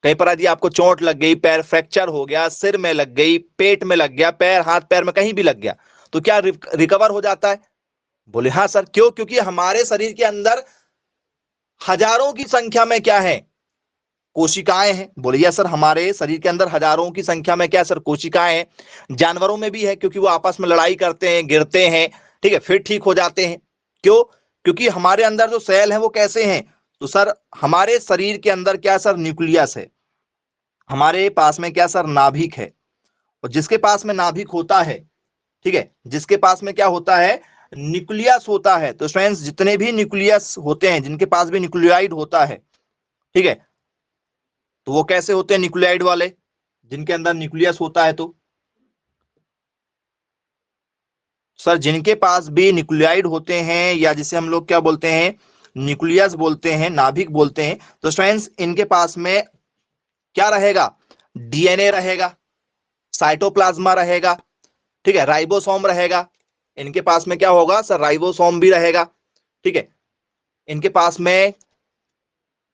कहीं पर यदि आपको चोट लग गई, पैर फ्रैक्चर हो गया, सिर में लग गई, पेट में लग गया, पैर हाथ पैर में कहीं भी लग गया, तो क्या रिकवर हो जाता है? बोले हाँ सर। क्यों? क्योंकि हमारे शरीर के अंदर हजारों की संख्या में क्या है? कोशिकाएं हैं। बोलिए सर हमारे शरीर के अंदर हजारों की संख्या में क्या सर? कोशिकाएं हैं। जानवरों में भी है, क्योंकि वो आपस में लड़ाई करते हैं, गिरते हैं, ठीक है, फिर ठीक हो जाते हैं। क्यों? क्योंकि हमारे अंदर जो सेल है वो कैसे हैं? तो सर हमारे शरीर के अंदर क्या सर? न्यूक्लियस है। हमारे पास में क्या सर? नाभिक है। और जिसके पास में नाभिक होता है, ठीक है, जिसके पास में क्या होता है? न्यूक्लियस होता है। तो स्टूडेंट्स जितने भी न्यूक्लियस होते हैं, जिनके पास भी न्यूक्लियोइड होता है, ठीक है, तो वो कैसे होते हैं न्यूक्लियोइड वाले? जिनके अंदर न्यूक्लियस होता है, तो सर जिनके पास भी न्यूक्लियोइड होते हैं, या जिसे हम लोग क्या बोलते हैं? न्यूक्लियस बोलते हैं, नाभिक बोलते हैं, तो स्टूडेंट्स इनके पास में क्या रहेगा? डीएनए रहेगा, साइटोप्लाज्मा रहेगा, ठीक है, राइबोसोम रहेगा। इनके पास में क्या होगा सर? राइबोसोम भी रहेगा, ठीक है। इनके पास में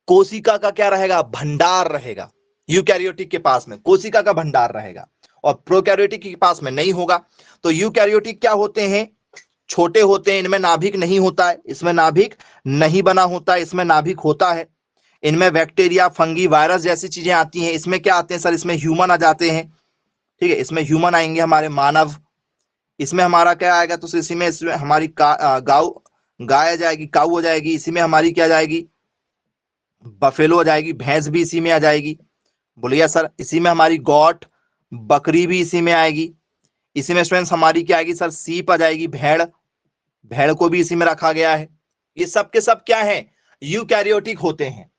कोशिका का क्या रहेगा? भंडार रहेगा। यूकैरियोटिक के पास में कोशिका का भंडार रहेगा, और प्रोकैरियोटिक के पास में नहीं होगा। तो यूकैरियोटिक क्या होते हैं? छोटे होते हैं, इनमें नाभिक नहीं होता है, इसमें नाभिक नहीं बना होता है, इसमें नाभिक होता है। इनमें बैक्टीरिया, फंगी, वायरस जैसी चीजें आती हैं। इसमें क्या आते हैं सर? इसमें ह्यूमन आ जाते हैं, ठीक है, इसमें ह्यूमन आएंगे, हमारे मानव। इसमें हमारा क्या आएगा? तो इसमें हमारी गाय आ जाएगी, काऊ हो जाएगी। इसी में हमारी क्या जाएगी? बफेलो आ जाएगी, भैंस भी इसी में आ जाएगी। बोलिए सर इसी में हमारी गॉट, बकरी भी इसी में आएगी। इसी में स्टूडेंट्स हमारी क्या आएगी सर? सीप आ जाएगी, भेड़, भेड़ को भी इसी में रखा गया है। ये सब के सब क्या है? यूकैरियोटिक होते हैं।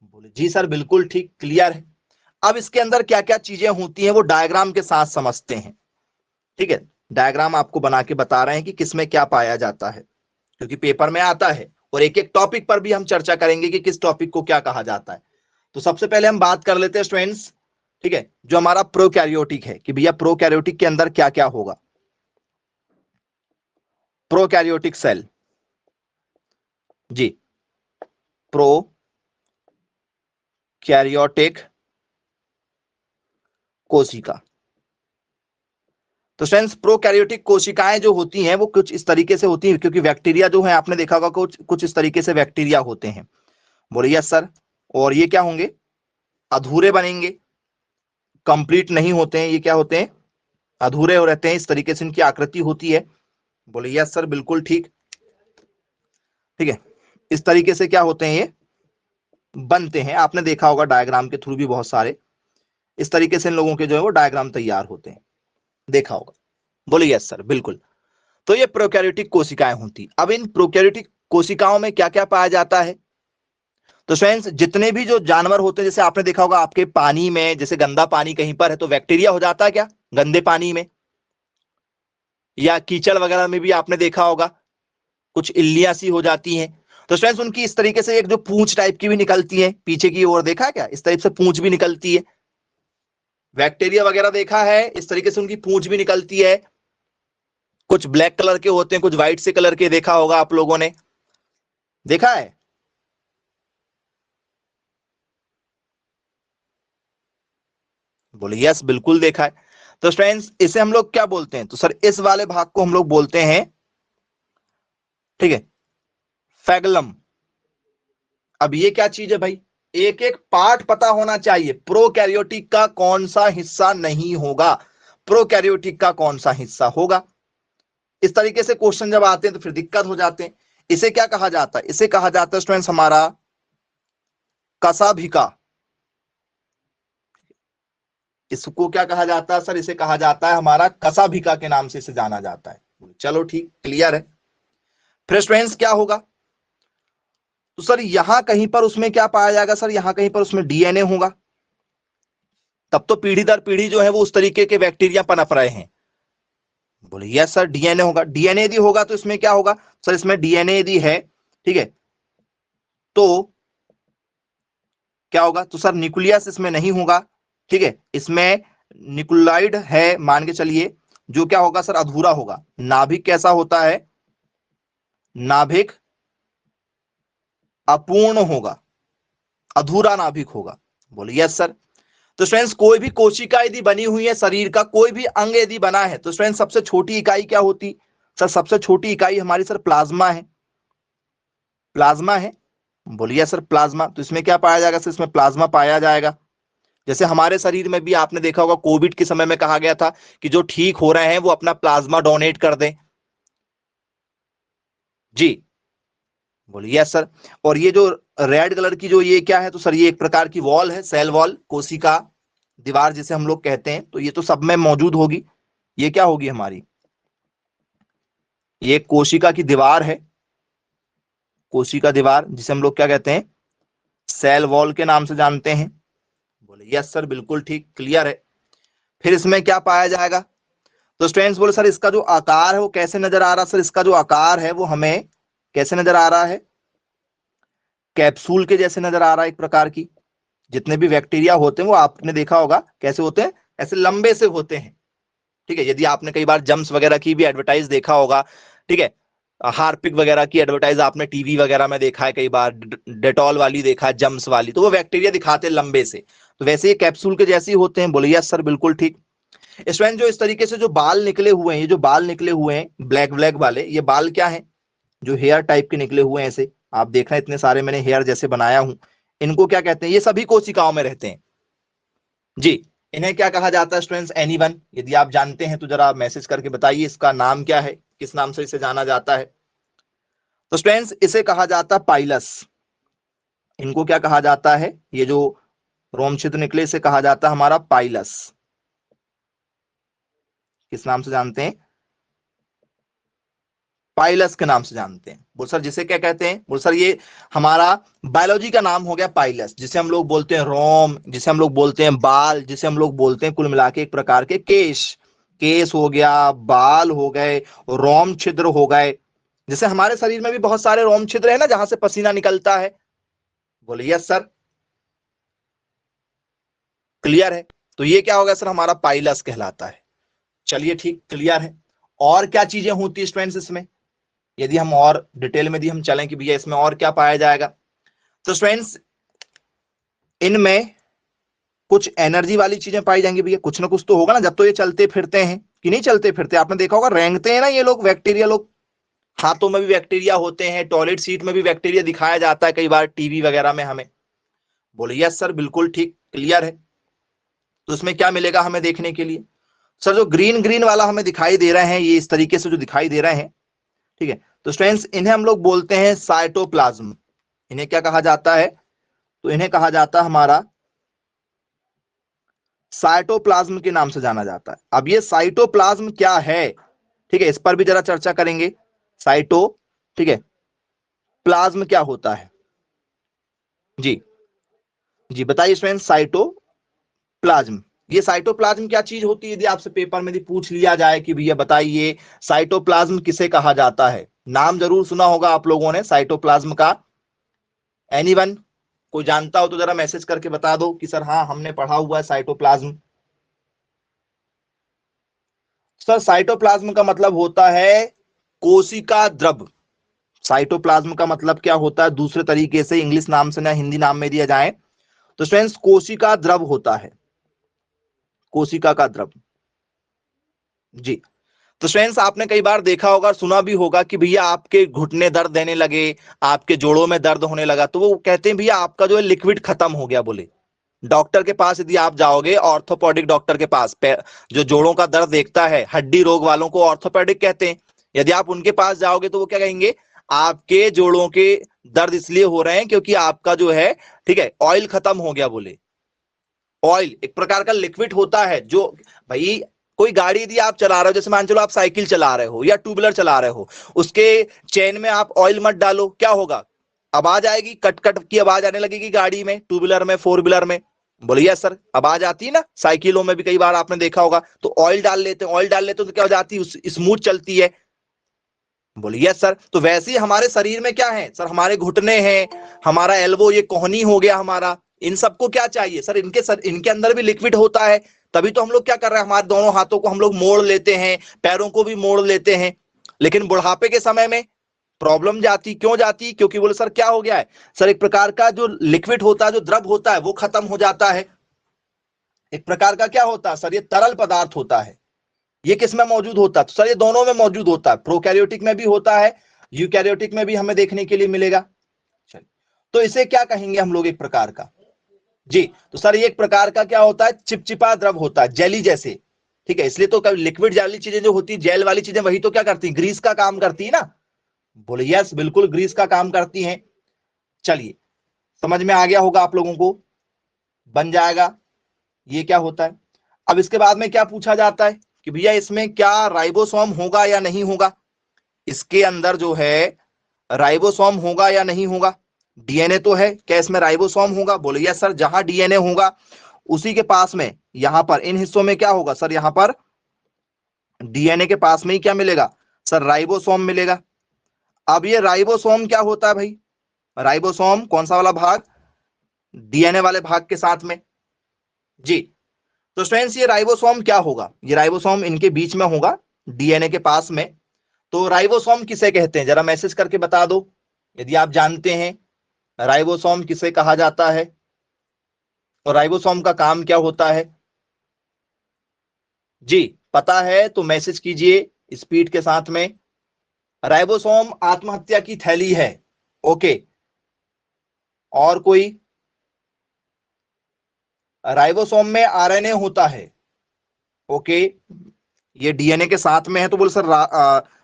बोले जी सर बिल्कुल ठीक, क्लियर है। अब इसके अंदर क्या क्या चीजें होती हैं वो डायग्राम के साथ समझते हैं, ठीक है। डायग्राम आपको बना के बता रहे हैं कि किसमें क्या पाया जाता है, क्योंकि पेपर में आता है, और एक एक टॉपिक पर भी हम चर्चा करेंगे कि किस टॉपिक को क्या कहा जाता है। तो सबसे पहले हम बात कर लेते हैं स्टूडेंट्स, ठीक है, जो हमारा प्रोकैरियोटिक है, कि भैया प्रोकैरियोटिक के अंदर क्या क्या होगा। प्रोकैरियोटिक सेल, जी, प्रोकैरियोटिक कोशिका। तो फ्रेंड्स प्रोकैरियोटिक कोशिकाएं जो होती हैं वो कुछ इस तरीके से होती हैं, क्योंकि बैक्टीरिया जो है आपने देखा होगा कुछ कुछ इस तरीके से बैक्टीरिया होते हैं। बोलिए यस सर। और ये क्या होंगे? अधूरे बनेंगे, कंप्लीट नहीं होते हैं। ये क्या होते हैं? अधूरे हो रहते हैं, इस तरीके से इनकी आकृति होती है। बोले यस सर, बिल्कुल ठीक। ठीक है, इस तरीके से क्या होते हैं ये बनते हैं। आपने देखा होगा डायग्राम के थ्रू भी बहुत सारे इस तरीके से इन लोगों के जो है वो डायग्राम तैयार होते हैं, देखा होगा। बोले यस सर, बिल्कुल। तो ये प्रोकैरियोटिक कोशिकाएं होती। अब इन प्रोकैरियोटिक कोशिकाओं में क्या क्या पाया जाता है? तो फ्रेंड्स, जितने भी जो जानवर होते हैं, जैसे आपने देखा होगा आपके पानी में, जैसे गंदा पानी कहीं पर है तो बैक्टीरिया हो जाता है क्या गंदे पानी में, या कीचड़ वगैरह में भी आपने देखा होगा कुछ इल्लियां सी हो जाती हैं। तो फ्रेंड्स, उनकी इस तरीके से एक जो पूंछ टाइप की भी निकलती है पीछे की ओर, देखा है क्या? इस टाइप से पूंछ भी निकलती है। बैक्टीरिया वगैरह देखा है, इस तरीके से उनकी पूंछ भी निकलती है। कुछ ब्लैक कलर के होते हैं, कुछ व्हाइट से कलर के, देखा होगा आप लोगों ने, देखा है? बोले यस, बिल्कुल देखा है। तो फ्रेंड्स, इसे हम लोग क्या बोलते हैं? तो सर इस वाले भाग को हम लोग बोलते हैं, ठीक है, फैगलम। अब ये क्या चीज है भाई? एक एक पार्ट पता होना चाहिए। प्रोकैरियोटिक का कौन सा हिस्सा नहीं होगा, प्रोकैरियोटिक का कौन सा हिस्सा होगा। इस तरीके से क्वेश्चन जब आते हैं तो फिर दिक्कत हो जाते हैं। इसे क्या कहा जाता है? इसे कहा जाता है स्टूडेंट्स हमारा कसाभिका। इसको क्या कहा जाता है सर? इसे कहा जाता है हमारा कसाभिका के नाम से इसे जाना जाता है। चलो ठीक, क्लियर है। फिर स्टूडेंट्स क्या होगा? तो सर यहां कहीं पर उसमें क्या पाया जाएगा सर? यहां कहीं पर उसमें डीएनए होगा। तब तो पीढ़ी दर पीढ़ी जो है वो उस तरीके के बैक्टीरिया पनप रहे हैं। बोले यस सर, डीएनए होगा। डीएनए यदि होगा तो इसमें क्या होगा सर? इसमें डीएनए यदि है, ठीक है, तो क्या होगा? तो सर न्यूक्लियस इसमें नहीं होगा, ठीक है, इसमें न्यूक्लियोइड है मान के चलिए, जो क्या होगा सर? अधूरा होगा। नाभिक कैसा होता है? नाभिक अपूर्ण होगा, अधूरा नाभिक होगा। बोले यस सर। तो फ्रेंड्स, कोई भी कोशिका यदि बनी हुई है, शरीर का कोई भी अंग यदि बना है, तो फ्रेंड्स सबसे छोटी इकाई क्या होती सर? सबसे छोटी इकाई हमारी सर प्लाज्मा है। प्लाज्मा है। बोलिए सर प्लाज्मा। तो इसमें क्या पाया जाएगा सर? इसमें प्लाज्मा पाया जाएगा। जैसे हमारे शरीर में भी आपने देखा होगा कोविड के समय में कहा गया था कि जो ठीक हो रहे हैं वो अपना प्लाज्मा डोनेट कर दें। जी, बोलिए यस सर। और ये जो रेड कलर की जो ये क्या है? तो सर ये एक प्रकार की वॉल है, सेल वॉल, कोशिका दीवार जिसे हम लोग कहते हैं। तो ये तो सब में मौजूद होगी। ये क्या होगी हमारी? ये कोशिका की दीवार है, कोशिका दीवार, जिसे हम लोग क्या कहते हैं? सेल वॉल के नाम से जानते हैं। बोले यस सर, बिल्कुल ठीक, क्लियर है। फिर इसमें क्या पाया जाएगा? तो स्टूडेंट्स बोले सर इसका जो आकार है वो कैसे नजर आ रहा है? सर इसका जो आकार है वो हमें कैसे नजर आ रहा है? कैप्सूल के जैसे नजर आ रहा है एक प्रकार की। जितने भी बैक्टीरिया होते हैं वो आपने देखा होगा कैसे होते हैं, ऐसे लंबे से होते हैं। ठीक है, यदि आपने कई बार जम्स वगैरह की भी एडवर्टाइज देखा होगा, ठीक है, हार्पिक वगैरह की एडवर्टाइज आपने टीवी वगैरह में देखा है, कई बार डेटॉल वाली देखा है, जम्स वाली, तो वो बैक्टीरिया दिखाते हैं लंबे से। तो वैसे ये कैप्सूल के जैसे ही होते हैं। बोले यस सर, बिल्कुल ठीक। स्टूडेंट, जो इस तरीके से जो बाल निकले हुए हैं, ये जो बाल निकले हुए हैं ब्लैक ब्लैक वाले, ये बाल क्या है? जो हेयर टाइप के निकले हुए हैं ऐसे, आप देख रहे हैं इतने सारे मैंने हेयर जैसे बनाया हूं, इनको क्या कहते हैं? ये सभी कोशिकाओं में रहते हैं जी। इन्हें क्या कहा जाता है स्टूडेंट्स? एनीवन, यदि आप जानते हैं तो जरा मैसेज करके बताइए इसका नाम क्या है, किस नाम से इसे जाना जाता है। तो स्टूडेंट्स इसे कहा जाता है पाइलस। इनको क्या कहा जाता है? ये जो रोम छिद्र निकले इसे कहा जाता है हमारा पाइलस। किस नाम से जानते हैं? पाइलस के नाम से जानते हैं। बोल सर जिसे क्या कहते हैं? बोल सर ये हमारा बायोलॉजी का नाम हो गया पाइलस, जिसे हम लोग बोलते हैं रोम, जिसे हम लोग बोलते हैं बाल, जिसे हम लोग बोलते हैं कुल मिला के एक प्रकार के केश। केस हो गया, बाल हो गए, रोम छिद्र हो गए। जैसे हमारे शरीर में भी बहुत सारे रोम छिद्र है ना, जहां से पसीना निकलता है। बोले यस सर, क्लियर है। तो ये क्या होगा सर? हमारा पाइलस कहलाता है। चलिए ठीक, क्लियर है। और क्या चीजें होती है स्टूडेंट्स इसमें, यदि हम और डिटेल में यदि हम चलें कि भैया इसमें और क्या पाया जाएगा? तो स्टूडेंट्स इनमें कुछ एनर्जी वाली चीजें पाई जाएंगी भैया, कुछ ना कुछ तो होगा ना, जब तो ये चलते फिरते हैं कि नहीं चलते फिरते, आपने देखा होगा रेंगते हैं ना ये लोग, बैक्टीरिया लोग। हाथों में भी बैक्टीरिया होते हैं, टॉयलेट सीट में भी बैक्टीरिया दिखाया जाता है कई बार टीवी वगैरह में हमें। बोले यस सर, बिल्कुल ठीक, क्लियर है। तो इसमें क्या मिलेगा हमें देखने के लिए? सर जो ग्रीन ग्रीन वाला हमें दिखाई दे रहे हैं, ये इस तरीके से जो दिखाई दे रहे हैं, ठीक है, तो स्टूडेंट्स इन्हें हम लोग बोलते हैं साइटोप्लाज्म। इन्हें क्या कहा जाता है? तो इन्हें कहा जाता है हमारा साइटोप्लाज्म के नाम से जाना जाता है। अब ये साइटोप्लाज्म क्या है, ठीक है, इस पर भी जरा चर्चा करेंगे। साइटो, ठीक है, प्लाज्म क्या होता है? जी जी बताइए स्टूडेंट, साइटोप्लाज्म, ये साइटोप्लाज्म क्या चीज होती है? यदि आपसे पेपर में यदि पूछ लिया जाए कि भैया बताइए साइटोप्लाज्म किसे कहा जाता है, नाम जरूर सुना होगा आप लोगों ने साइटोप्लाज्म का। एनीवन, कोई जानता हो तो जरा मैसेज करके बता दो कि सर हाँ हमने पढ़ा हुआ है साइटोप्लाज्म। सर साइटोप्लाज्म का मतलब होता है कोशिका द्रव। साइटोप्लाज्म का मतलब क्या होता है दूसरे तरीके से, इंग्लिश नाम से ना हिंदी नाम में दिया जाए तो स्टूडेंट्स कोशिका द्रव होता है, कोशिका का द्रव। जी, तो स्टूडेंट्स आपने कई बार देखा होगा, सुना भी होगा कि भैया आपके घुटने दर्द देने लगे, आपके जोड़ों में दर्द होने लगा, तो वो कहते हैं भैया आपका जो है लिक्विड खत्म हो गया। बोले डॉक्टर के पास यदि आप जाओगे, ऑर्थोपेडिक डॉक्टर के पास, जो जोड़ों का दर्द देखता है, हड्डी रोग वालों को ऑर्थोपेडिक कहते हैं, यदि आप उनके पास जाओगे तो वो क्या कहेंगे, आपके जोड़ों के दर्द इसलिए हो रहे हैं क्योंकि आपका जो है, ठीक है, ऑयल खत्म हो गया। बोले ऑयल एक प्रकार का लिक्विड होता है जो, भाई कोई गाड़ी यदि आप चला रहे हो, जैसे मान चलो आप साइकिल चला रहे हो या टू व्हीलर चला रहे हो, उसके चेन में आप ऑयल मत डालो, क्या होगा, आवाज आएगी, कट कट की आवाज आने लगेगी गाड़ी में, टू व्हीलर में, फोर व्हीलर में। बोले यस सर, आवाज आती है ना, साइकिलों में भी कई बार आपने देखा होगा, तो ऑयल डाल लेते हैं, ऑयल डाल लेते हैं तो क्या हो जाती है, स्मूथ चलती है। बोले यस सर, तो वैसे ही हमारे शरीर में क्या है सर, हमारे घुटने हैं, हमारा एल्बो, ये कोहनी हो गया हमारा, इन सबको क्या चाहिए सर, इनके अंदर भी लिक्विड होता है। तभी तो हम लोग क्या कर रहे हैं, हमारे दोनों हाथों को हम लोग मोड़ लेते हैं, पैरों को भी मोड़ लेते हैं, लेकिन बुढ़ापे के समय में प्रॉब्लम जाती, क्यों जाती, क्योंकि बोले सर क्या हो गया है सर, एक प्रकार का जो लिक्विड होता है, जो द्रव होता है वो खत्म हो जाता है। एक प्रकार का क्या होता है सर, ये तरल पदार्थ होता है। ये किस में मौजूद होता है? तो सर ये दोनों में मौजूद होता है, प्रोकैरियोटिक में भी होता है, यूकैरियोटिक में भी हमें देखने के लिए मिलेगा। चलिए, तो इसे क्या कहेंगे हम लोग, एक प्रकार का, जी, तो सर ये एक प्रकार का क्या होता है, चिपचिपा द्रव होता है, जेली जैसे, ठीक है, इसलिए तो लिक्विड वाली चीजें जो होती है, जेल वाली चीजें, वही तो क्या करती है, ग्रीस का काम करती है ना। बोले यस, बिल्कुल ग्रीस का काम करती हैं। चलिए, समझ में आ गया होगा आप लोगों को, बन जाएगा ये क्या होता है। अब इसके बाद में क्या पूछा जाता है कि भैया इसमें क्या राइबोसोम होगा या नहीं होगा, इसके अंदर जो है राइबोसोम होगा या नहीं होगा, डीएनए तो है, क्या इसमें राइबोसोम होगा? बोले यस सर, जहां डीएनए होगा उसी के पास में, यहां पर इन हिस्सों में क्या होगा सर, यहां पर डीएनए के पास में ही क्या मिलेगा सर, राइबोसोम मिलेगा। अब ये राइबोसोम क्या होता है भाई, राइबोसोम कौन सा वाला भाग, डीएनए वाले भाग के साथ में। जी, तो स्टूडेंट्स ये राइबोसोम क्या होगा, ये राइबोसोम इनके बीच में होगा, डीएनए के पास में। तो राइबोसोम किसे कहते हैं, जरा मैसेज करके बता दो यदि आप जानते हैं राइबोसोम किसे कहा जाता है और राइबोसोम का काम क्या होता है। जी, पता है तो मैसेज कीजिए स्पीड के साथ में। राइबोसोम आत्महत्या की थैली है। ओके, और कोई, राइबोसोम में आरएनए होता है। ओके, ये डीएनए के साथ में है तो बोल सर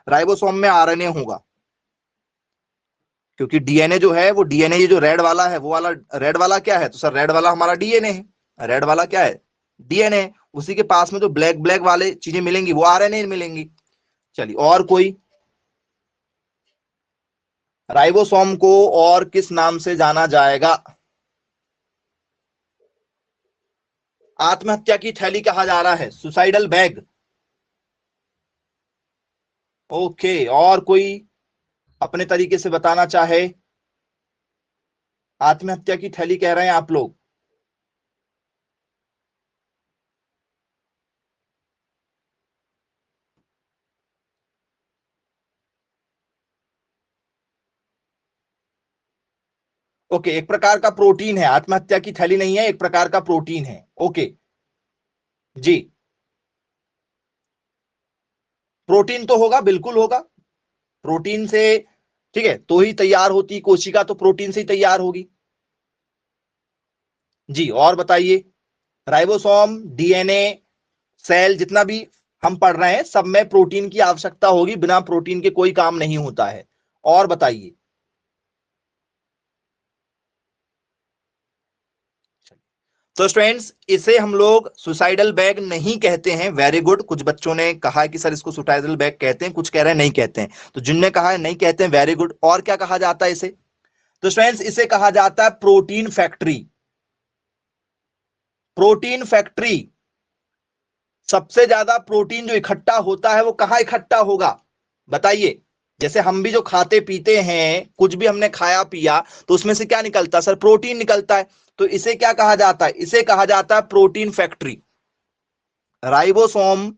राइबोसोम में आरएनए होगा, क्योंकि डीएनए जो है वो डीएनए, ये जो रेड वाला है वो वाला, रेड वाला क्या है तो सर रेड वाला हमारा डीएनए है, रेड वाला क्या है डीएनए, उसी के पास में जो ब्लैक ब्लैक वाले चीजें मिलेंगी वो आरएनए मिलेंगी। चलिए, और कोई, राइबोसोम को और किस नाम से जाना जाएगा, आत्महत्या की थैली कहा जा रहा है, सुसाइडल बैग। ओके, और कोई अपने तरीके से बताना चाहे, आत्महत्या की थैली कह रहे हैं आप लोग। ओके, एक प्रकार का प्रोटीन है, आत्महत्या की थैली नहीं है, एक प्रकार का प्रोटीन है। ओके, जी, प्रोटीन तो होगा, बिल्कुल होगा, प्रोटीन से, ठीक है, तो ही तैयार होती कोशिका, तो प्रोटीन से ही तैयार होगी। जी, और बताइए, राइबोसोम, डीएनए, सेल जितना भी हम पढ़ रहे हैं सब में प्रोटीन की आवश्यकता होगी, बिना प्रोटीन के कोई काम नहीं होता है। और बताइए, तो स्टूडेंट्स इसे हम लोग सुसाइडल बैग नहीं कहते हैं। वेरी गुड, कुछ बच्चों ने कहा है कि सर इसको सुसाइडल बैग कहते हैं, कुछ कह रहे हैं नहीं कहते हैं। तो जिनने कहा है नहीं कहते हैं, वेरी गुड। और क्या कहा जाता है इसे? तो स्टूडेंट्स इसे कहा जाता है प्रोटीन फैक्ट्री। प्रोटीन फैक्ट्री, सबसे ज्यादा प्रोटीन जो इकट्ठा होता है वो कहां इकट्ठा होगा बताइए? जैसे हम भी जो खाते पीते हैं, कुछ भी हमने खाया पिया तो उसमें से क्या निकलता है सर? प्रोटीन निकलता है। तो इसे क्या कहा जाता है? इसे कहा जाता है प्रोटीन फैक्ट्री। राइबोसोम,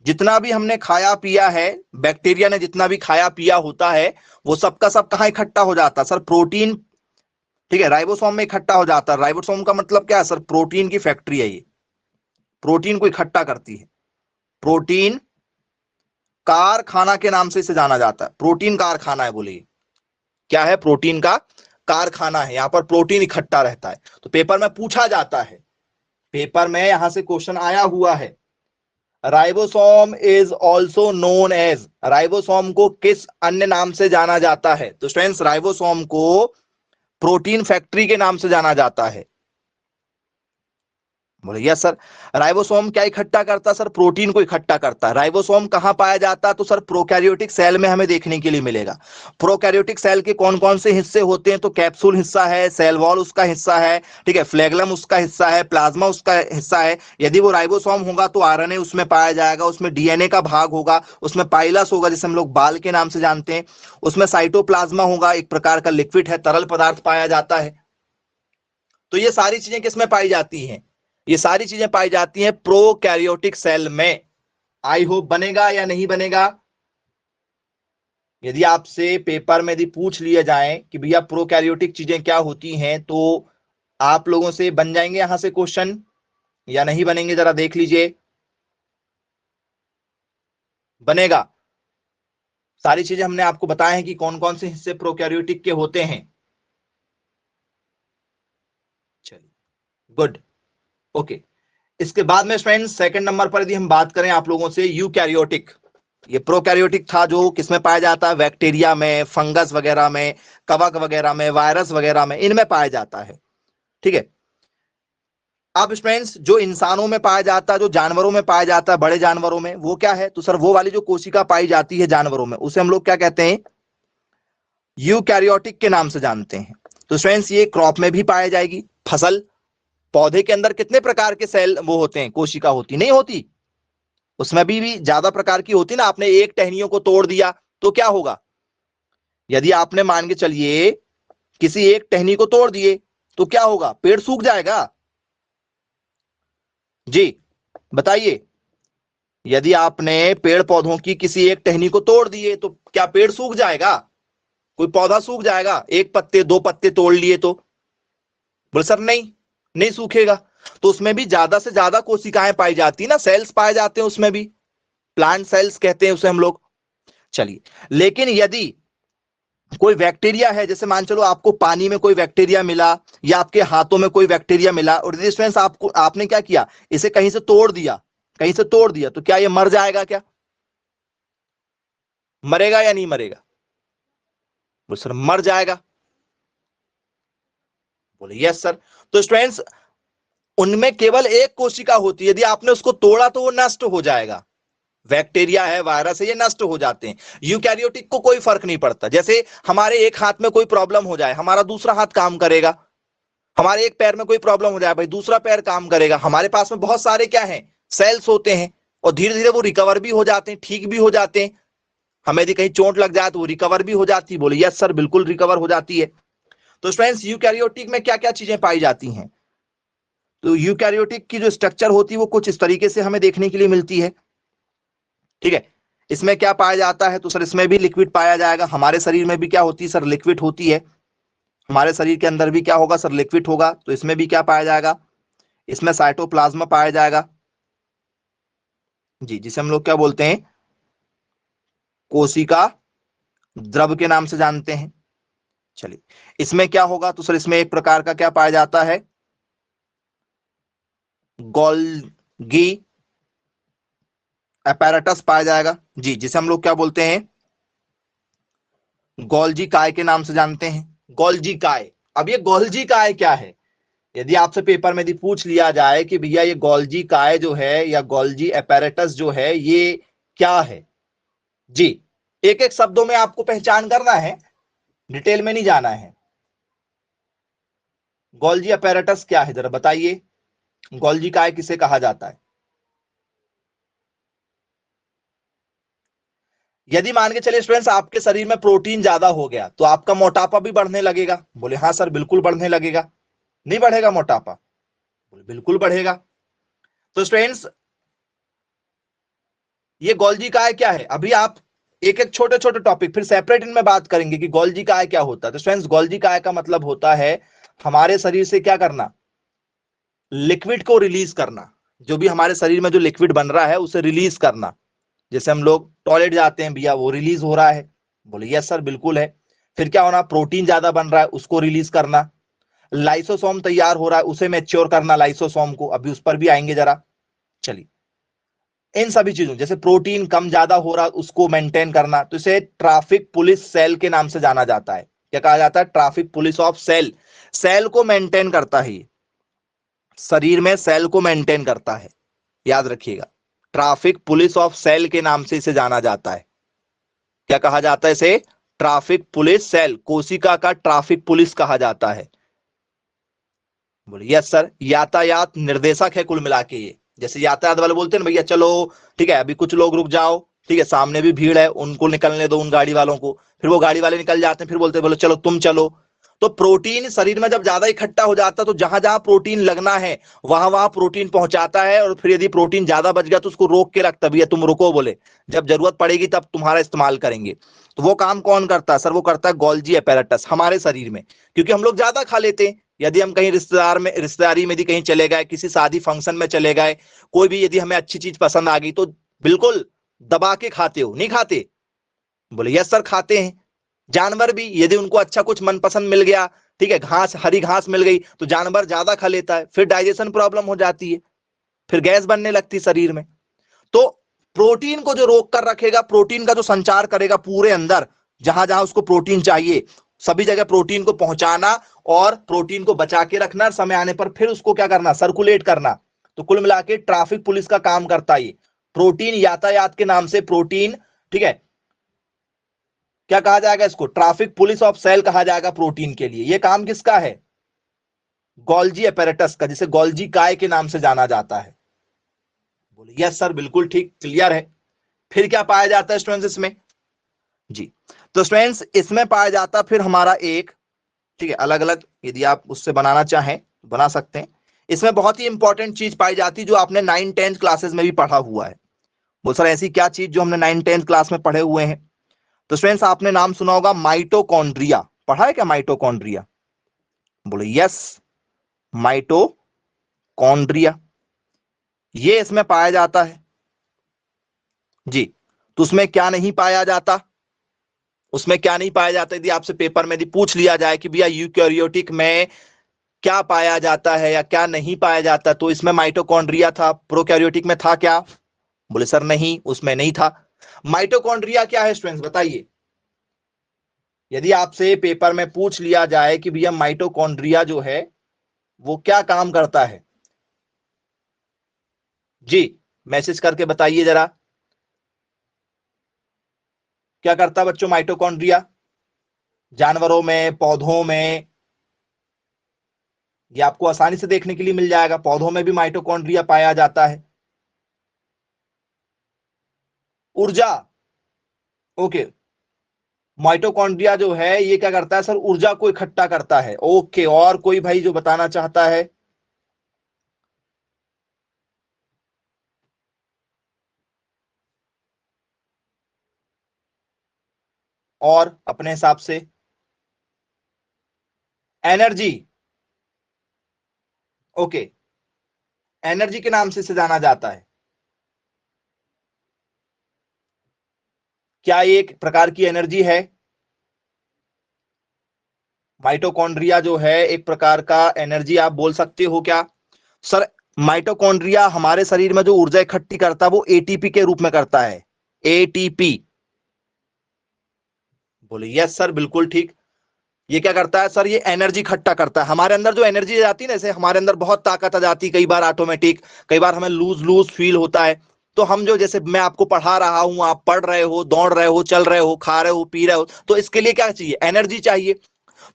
जितना भी हमने खाया पिया है, बैक्टीरिया ने जितना भी खाया पिया होता है, वो सबका सब कहां इकट्ठा हो जाता है सर? प्रोटीन, ठीक है, राइबोसोम में इकट्ठा हो जाता है। राइबोसोम का मतलब क्या है सर? प्रोटीन की फैक्ट्री है ये, प्रोटीन को इकट्ठा करती है। प्रोटीन कारखाना के नाम से इसे जाना जाता है। प्रोटीन कारखाना है, बोलिए क्या है? प्रोटीन का कारखाना है। यहां पर प्रोटीन इकट्ठा रहता है। तो पेपर में पूछा जाता है, पेपर में यहां से क्वेश्चन आया हुआ है, ribosome is also known as, ribosome को किस अन्य नाम से जाना जाता है? तो स्टूडेंट्स राइबोसोम को प्रोटीन फैक्ट्री के नाम से जाना जाता है। बोले यस सर। राइबोसोम क्या इकट्ठा करता है सर? प्रोटीन को इकट्ठा करता है। राइबोसोम कहां पाया जाता है? तो सर प्रोकैरियोटिक सेल में हमें देखने के लिए मिलेगा। प्रोकैरियोटिक सेल के कौन कौन से हिस्से होते हैं? तो कैप्सूल हिस्सा है, सेल वॉल उसका हिस्सा है, ठीक है, फ्लैगलम उसका हिस्सा है, प्लाज्मा उसका हिस्सा है। यदि वो राइबोसोम होगा तो आरएनए उसमें पाया जाएगा, उसमें डीएनए का भाग होगा, उसमें पाइलस होगा जिसे हम लोग बाल के नाम से जानते हैं, उसमें साइटोप्लाज्मा होगा, एक प्रकार का लिक्विड है, तरल पदार्थ पाया जाता है। तो ये सारी चीजें किसमें पाई जाती हैं? ये सारी चीजें पाई जाती हैं प्रोकैरियोटिक सेल में। आई होप बनेगा या नहीं बनेगा? यदि आपसे पेपर में यदि पूछ लिया जाए कि भैया प्रोकैरियोटिक चीजें क्या होती हैं, तो आप लोगों से बन जाएंगे यहां से क्वेश्चन या नहीं बनेंगे? जरा देख लीजिए, बनेगा। सारी चीजें हमने आपको बताया है कि कौन कौन से हिस्से प्रोकैरियोटिक के होते हैं। चलिए, गुड, ओके। इसके बाद में फ्रेंड्स सेकंड नंबर पर यदि हम बात करें आप लोगों से, यूकैरियोटिक। ये प्रोकैरियोटिक था जो किसमें पाया जाता है? बैक्टीरिया में, फंगस वगैरह में, कवक वगैरह में, वायरस वगैरह में, इनमें पाया जाता है, ठीक है। अब फ्रेंड्स जो इंसानों में पाया जाता है, जो जानवरों में पाया जाता है, बड़े जानवरों में, वो क्या है? तो सर वो वाली जो कोशिका पाई जाती है जानवरों में, उसे हम लोग क्या कहते हैं? यूकैरियोटिक के नाम से जानते हैं। तो फ्रेंड्स ये क्रॉप में भी पाई जाएगी, फसल, पौधे के अंदर कितने प्रकार के सेल वो होते हैं, कोशिका होती नहीं होती? उसमें भी ज्यादा प्रकार की होती ना। आपने एक टहनियों को तोड़ दिया तो क्या होगा? यदि आपने मान के चलिए किसी एक टहनी को तोड़ दिए तो क्या होगा? पेड़ सूख जाएगा? जी बताइए, यदि आपने पेड़ पौधों की किसी एक टहनी को तोड़ दिए तो क्या पेड़ सूख जाएगा? कोई पौधा सूख जाएगा? एक पत्ते दो पत्ते तोड़ लिए तो? बोले सर नहीं, नहीं सूखेगा। तो उसमें भी ज्यादा से ज्यादा कोशिकाएं पाई जाती है ना, सेल्स पाए जाते हैं उसमें भी, प्लांट सेल्स कहते हैं उसे हम लोग। चलिए, लेकिन यदि कोई बैक्टीरिया है, जैसे मान चलो आपको पानी में कोई बैक्टीरिया मिला या आपके हाथों में कोई बैक्टीरिया मिला और रेजिस्टेंस आपको, आपने क्या किया? इसे कहीं से तोड़ दिया, कहीं से तोड़ दिया, तो क्या ये मर जाएगा? क्या मरेगा या नहीं मरेगा? बोले सर मर जाएगा। बोले यस सर। तो स्टूडेंट्स उनमें केवल एक कोशिका होती है, यदि आपने उसको तोड़ा तो वो नष्ट हो जाएगा। बैक्टीरिया है, वायरस है, ये नष्ट हो जाते हैं। यूकैरियोटिक को कोई फर्क नहीं पड़ता। जैसे हमारे एक हाथ में कोई प्रॉब्लम हो जाए, हमारा दूसरा हाथ काम करेगा। हमारे एक पैर में कोई प्रॉब्लम हो जाए भाई, दूसरा पैर काम करेगा। हमारे पास में बहुत सारे क्या है? सेल्स होते हैं, और धीरे धीरे वो रिकवर भी हो जाते हैं, ठीक भी हो जाते हैं। हमें यदि कहीं चोट लग जाए तो वो रिकवर भी हो जाती है। बोले यस सर, बिल्कुल रिकवर हो जाती है। तो स्टूडेंट्स यूकैरियोटिक में क्या क्या चीजें पाई जाती हैं? तो यूकैरियोटिक की जो स्ट्रक्चर होती है वो कुछ इस तरीके से हमें देखने के लिए मिलती है, ठीक है। इसमें क्या पाया जाता है? तो सर इसमें भी लिक्विड पाया जाएगा। हमारे शरीर में भी क्या होती है सर? लिक्विड होती है। हमारे शरीर के अंदर भी क्या होगा सर? लिक्विड होगा। तो इसमें भी क्या पाया जाएगा? इसमें साइटोप्लाज्मा पाया जाएगा, जी, जिसे हम लोग क्या बोलते हैं? कोशिका द्रव के नाम से जानते हैं। चलिए, इसमें क्या होगा? तो सर इसमें एक प्रकार का क्या पाया जाता है? गोल गी apparatus पाया जाएगा जी, जिसे हम लोग क्या बोलते हैं, गोल्जी काय के नाम से जानते हैं, गोल्जी काय। अब ये गोल्जी काय क्या है, यदि आपसे पेपर में यदि पूछ लिया जाए कि भैया ये गोल्जी काय जो है या गोल्जी apparatus जो है ये क्या है जी, एक एक शब्दों में आपको पहचान करना है, डिटेल में नहीं जाना है। गोल्जी apparatus क्या है, जरा बताइए, गोल्जी काय किसे कहा जाता है। यदि मान के चलिए स्टूडेंट्स आपके शरीर में प्रोटीन ज्यादा हो गया तो आपका मोटापा भी बढ़ने लगेगा, बोले हाँ सर बिल्कुल बढ़ने लगेगा। नहीं बढ़ेगा मोटापा, बोले बिल्कुल बढ़ेगा। तो स्टूडेंट्स ये गोल्जी काय क्या है, अभी आप एक एक छोटे छोटे टॉपिक फिर सेपरेट इनमें बात करेंगे कि गोल्जी काय क्या होता है। तो स्टूडेंट्स गोल्जी काय का मतलब होता है हमारे शरीर से क्या करना, लिक्विड को रिलीज करना, जो भी हमारे शरीर में जो लिक्विड बन रहा है उसे रिलीज करना। जैसे हम लोग टॉयलेट जाते हैं भैया, वो रिलीज हो रहा है, बोले यस सर बिल्कुल है। फिर क्या होना, प्रोटीन ज्यादा बन रहा है उसको रिलीज करना, लाइसोसोम तैयार हो रहा है उसे मैच्योर करना, लाइसोसोम को अभी उस पर भी आएंगे जरा। चलिए इन सभी चीजों, जैसे प्रोटीन कम ज्यादा हो रहा है उसको मेंटेन करना, तो इसे ट्रैफिक पुलिस सेल के नाम से जाना जाता है। क्या कहा जाता है, traffic police of cell, cell को मेंटेन करता है, शरीर में सेल को मेंटेन करता है, याद रखिएगा, ट्रैफिक पुलिस ऑफ सेल के नाम से इसे जाना जाता है। क्या कहा जाता है इसे, ट्रैफिक पुलिस सेल, कोशिका का ट्रैफिक पुलिस कहा जाता है। बोलिए यस सर, यातायात निर्देशक है कुल मिला के ये, जैसे यातायात वाले बोलते हैं ना भैया चलो ठीक है अभी कुछ लोग रुक जाओ, ठीक है सामने भी भीड़ है उनको निकलने दो उन गाड़ी वालों को, फिर वो गाड़ी वाले निकल जाते हैं फिर बोलते हैं बोलो चलो तुम चलो। तो प्रोटीन शरीर में जब ज्यादा इकट्ठा हो जाता है तो जहां जहां प्रोटीन लगना है वहां वहां प्रोटीन पहुंचाता है, और फिर यदि प्रोटीन ज्यादा बच गया तो उसको रोक के रखता, भैया तुम रुको, बोले जब जरूरत पड़ेगी तब तुम्हारा इस्तेमाल करेंगे। तो वो काम कौन करता है सर, वो करता है गोल्जी apparatus हमारे शरीर में, क्योंकि हम लोग ज्यादा खा लेते हैं। यदि हम कहीं रिश्तेदारी में यदि कहीं चले गए, किसी शादी फंक्शन में चले गए, कोई भी यदि हमें अच्छी चीज पसंद आ गई तो बिल्कुल दबा के खाते हो, नहीं खाते, बोले यस सर खाते हैं। जानवर भी यदि उनको अच्छा कुछ मनपसंद मिल गया, ठीक है घास हरी घास मिल गई तो जानवर ज्यादा खा लेता है, फिर डाइजेशन प्रॉब्लम हो जाती है, फिर गैस बनने लगती है शरीर में। तो प्रोटीन को जो रोक कर रखेगा, प्रोटीन का जो संचार करेगा पूरे अंदर, जहां जहां उसको प्रोटीन चाहिए सभी जगह प्रोटीन को पहुंचाना और प्रोटीन को बचा के रखना, समय आने पर फिर उसको क्या करना, सर्कुलेट करना। तो कुल मिला के ट्रैफिक पुलिस का काम करता है प्रोटीन, यातायात के नाम से प्रोटीन, ठीक है क्या कहा जाएगा इसको, ट्रैफिक पुलिस ऑफ सेल कहा जाएगा प्रोटीन के लिए। यह काम किसका है, गोल्जी apparatus का, जिसे गोल्जी काय के नाम से जाना जाता है। बोले यस सर बिल्कुल ठीक, क्लियर है। फिर क्या पाया जाता है स्टूडेंट्स इसमें जी, तो स्टूडेंट्स इसमें पाया जाता फिर हमारा एक, ठीक है अलग अलग यदि आप उससे बनाना चाहें तो बना सकते हैं। इसमें बहुत ही इंपॉर्टेंट चीज पाई जाती जो आपने 9-10 क्लासेस में भी पढ़ा हुआ है। बहुत सारा ऐसी क्या चीज जो हमने 9-10 क्लास में पढ़े हुए हैं। तो स्टूडेंट्स आपने नाम सुना होगा माइटोकॉन्ड्रिया, पढ़ा है क्या माइटोकॉन्ड्रिया, बोले यस, माइटोकॉन्ड्रिया ये इसमें पाया जाता है जी। तो उसमें क्या नहीं पाया जाता, उसमें क्या नहीं पाया जाता, यदि आपसे पेपर में यदि पूछ लिया जाए कि भैया यूकैरियोटिक में क्या पाया जाता है या क्या नहीं पाया जाता, तो इसमें माइटोकॉन्ड्रिया था, प्रोकैरियोटिक में था क्या, बोले सर नहीं उसमें नहीं था। माइटोकॉन्ड्रिया क्या है स्टूडेंट्स बताइए, यदि आपसे पेपर में पूछ लिया जाए कि भैया माइटोकॉन्ड्रिया जो है वो क्या काम करता है, जी मैसेज करके बताइए जरा, क्या करता है बच्चों माइटोकॉन्ड्रिया, जानवरों में पौधों में, ये आपको आसानी से देखने के लिए मिल जाएगा, पौधों में भी माइटोकॉन्ड्रिया पाया जाता है। ऊर्जा, ओके, माइटोकॉन्ड्रिया जो है ये क्या करता है सर, ऊर्जा को इकट्ठा करता है। ओके, और कोई भाई जो बताना चाहता है, और अपने हिसाब से एनर्जी, ओके, एनर्जी के नाम से इसे जाना जाता है। क्या ये एक प्रकार की एनर्जी है, माइटोकॉन्ड्रिया जो है एक प्रकार का एनर्जी आप बोल सकते हो क्या सर, माइटोकॉन्ड्रिया हमारे शरीर में जो ऊर्जा इकट्ठी करता है वो एटीपी के रूप में करता है, एटीपी। बोले यस सर बिल्कुल ठीक। ये क्या करता है सर, ये एनर्जी इकट्ठा करता है। हमारे अंदर जो एनर्जी आ जाती है ना, जैसे हमारे अंदर बहुत ताकत आ जाती है कई बार ऑटोमेटिक, कई बार हमें लूज लूज फील होता है, तो हम जो, जैसे मैं आपको पढ़ा रहा हूं, आप पढ़ रहे हो, दौड़ रहे हो, चल रहे हो, खा रहे हो, पी रहे हो, तो इसके लिए क्या चाहिए, एनर्जी चाहिए।